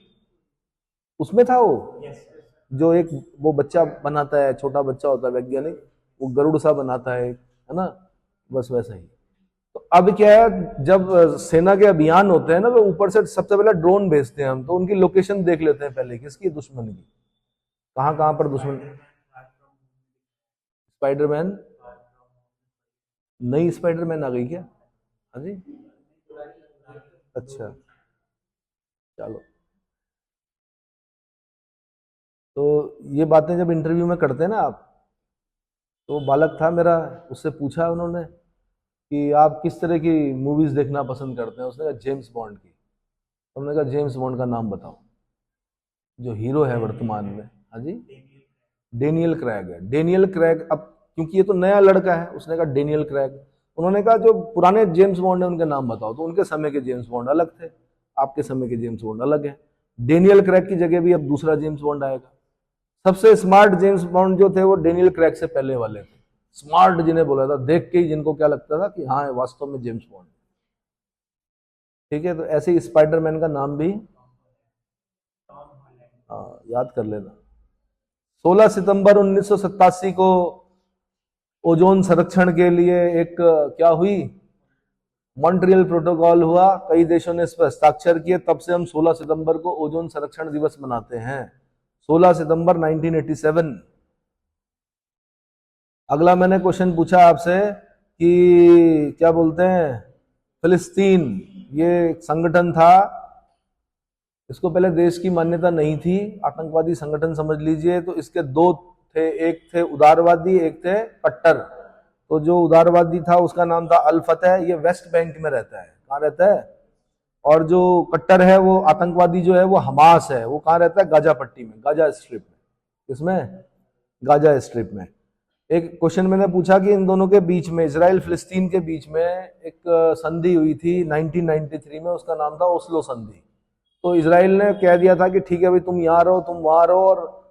उसमें था वो जो एक वो बच्चा बनाता है, छोटा बच्चा होता है वैज्ञानिक, वो गरुड़ सा बनाता है ना, बस वैसा ही। तो अब क्या है, जब सेना के अभियान होते हैं ना, तो ऊपर से सबसे पहले ड्रोन भेजते हैं हम, तो उनकी लोकेशन देख लेते हैं पहले, किसकी? दुश्मन की, कहां कहां पर दुश्मन। स्पाइडरमैन, नई स्पाइडरमैन आ गई क्या? हाँ जी, अच्छा, चलो। तो ये बातें जब इंटरव्यू में करते हैं ना आप, तो बालक था मेरा, उससे पूछा उन्होंने कि आप किस तरह की मूवीज देखना पसंद करते हैं। उसने कहा जेम्स बॉन्ड की। तो हमने कहा जेम्स बॉन्ड का नाम बताओ जो हीरो है वर्तमान में। हाँ जी, डेनियल क्रेग है। डेनियल क्रेग, अब क्योंकि ये तो नया लड़का है, उसने कहा डेनियल क्रेग। उन्होंने कहा जो पुराने जेम्स बॉन्ड है उनके नाम बताओ, तो उनके समय के जेम्स बॉन्ड अलग थे, आपके समय के जेम्स बॉन्ड अलग है। डेनियल क्रेग की जगह भी अब दूसरा जेम्स बॉन्ड आएगा। सबसे स्मार्ट जेम्स बॉन्ड जो थे वो डेनियल क्रेग से पहले वाले थे। स्मार्ट जिन्हें बोला था, देख के ही जिनको क्या लगता था कि हाँ वास्तव में जेम्स बॉन्ड। ठीक है, तो ऐसे ही स्पाइडरमैन का नाम भी याद कर लेना। 16 सितंबर 1987 को ओजोन संरक्षण के लिए एक क्या हुई, मॉन्ट्रियल प्रोटोकॉल हुआ, कई देशों ने इस पर हस्ताक्षर किए, तब से हम 16 सितंबर को ओजोन संरक्षण दिवस मनाते हैं, 16 सितंबर 1987। अगला मैंने क्वेश्चन पूछा आपसे कि क्या बोलते हैं, फिलिस्तीन, ये एक संगठन था, इसको पहले देश की मान्यता नहीं थी, आतंकवादी संगठन समझ लीजिए। तो इसके दो थे, एक थे उदारवादी, एक थे कट्टर। तो जो उदारवादी था उसका नाम था अल फतह, ये वेस्ट बैंक में रहता है। कहाँ रहता है? और जो कट्टर है वो आतंकवादी जो है वो हमास है, वो कहाँ रहता है? गाजा पट्टी में, गाजा स्ट्रिप में। किसमें? गाजा स्ट्रिप में। एक क्वेश्चन मैंने पूछा कि इन दोनों के बीच में, इजराइल फिलिस्तीन के बीच में एक संधि हुई थी 1993 में, उसका नाम था ओस्लो संधि। तो इजराइल ने कह दिया था कि ठीक है भाई, तुम यहाँ रहो, तुम वहां रहो, और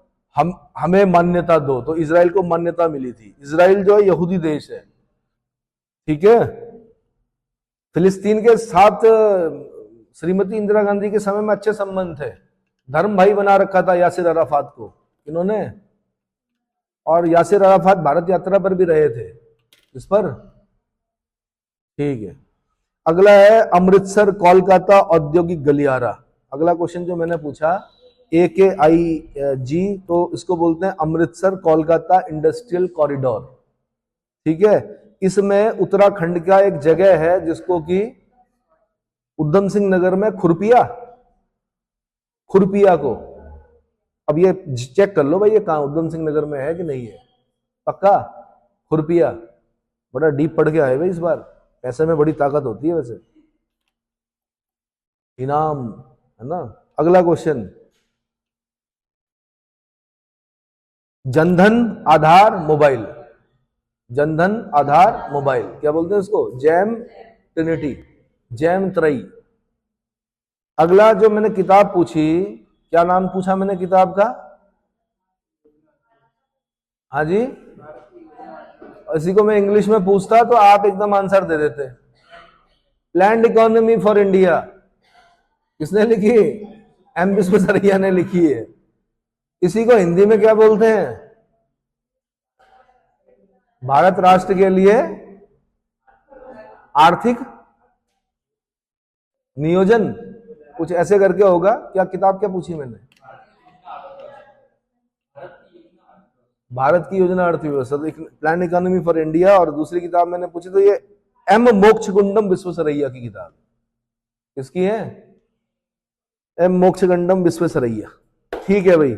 हमें मान्यता दो। तो इजराइल को मान्यता मिली थी। इजराइल जो है यहूदी देश है, ठीक है। फिलिस्तीन के साथ श्रीमती इंदिरा गांधी के समय में अच्छे संबंध थे, धर्म भाई बना रखा था यासिर अराफात को इन्होंने, और यासिर अराफात भारत यात्रा पर भी रहे थे। इस पर ठीक है। अगला है अमृतसर कोलकाता औद्योगिक गलियारा। अगला क्वेश्चन जो मैंने पूछा, AKIG, तो इसको बोलते हैं अमृतसर कोलकाता इंडस्ट्रियल कॉरिडोर, ठीक है। इसमें उत्तराखंड का एक जगह है जिसको कि उधम सिंह नगर में खुरपिया, खुरपिया को, अब ये चेक कर लो भाई, ये कहां उधम सिंह नगर में है कि नहीं है, पक्का? खुरपिया, बड़ा डीप पढ़ के आए भाई इस बार, पैसे में बड़ी ताकत होती है वैसे, इनाम है ना। अगला question, Jan Dhan Aadhaar mobile, Jan Dhan Aadhaar mobile क्या बोलते हैं इसको? जैम ट्रिनिटी, जैम त्रयी। अगला जो मैंने किताब पूछी, क्या नाम पूछा मैंने किताब का? हाँ जी, इसी को मैं इंग्लिश में पूछता तो आप एकदम आंसर दे देते। प्लैन्ड इकोनॉमी फॉर इंडिया किसने लिखी? एम विश्वेश्वरैया ने लिखी है। इसी को हिंदी में क्या बोलते हैं? भारत राष्ट्र के लिए आर्थिक नियोजन, कुछ ऐसे करके होगा। क्या किताब क्या पूछी मैंने? भारत की योजना अर्थव्यवस्था, प्लान इकोनॉमी फॉर इंडिया। और दूसरी किताब मैंने पूछी तो ये एम मोक्षगुंडम विश्वेश्वरैया की किताब। किसकी है? एम मोक्षगुंडम विश्वेश्वरैया। ठीक है भाई।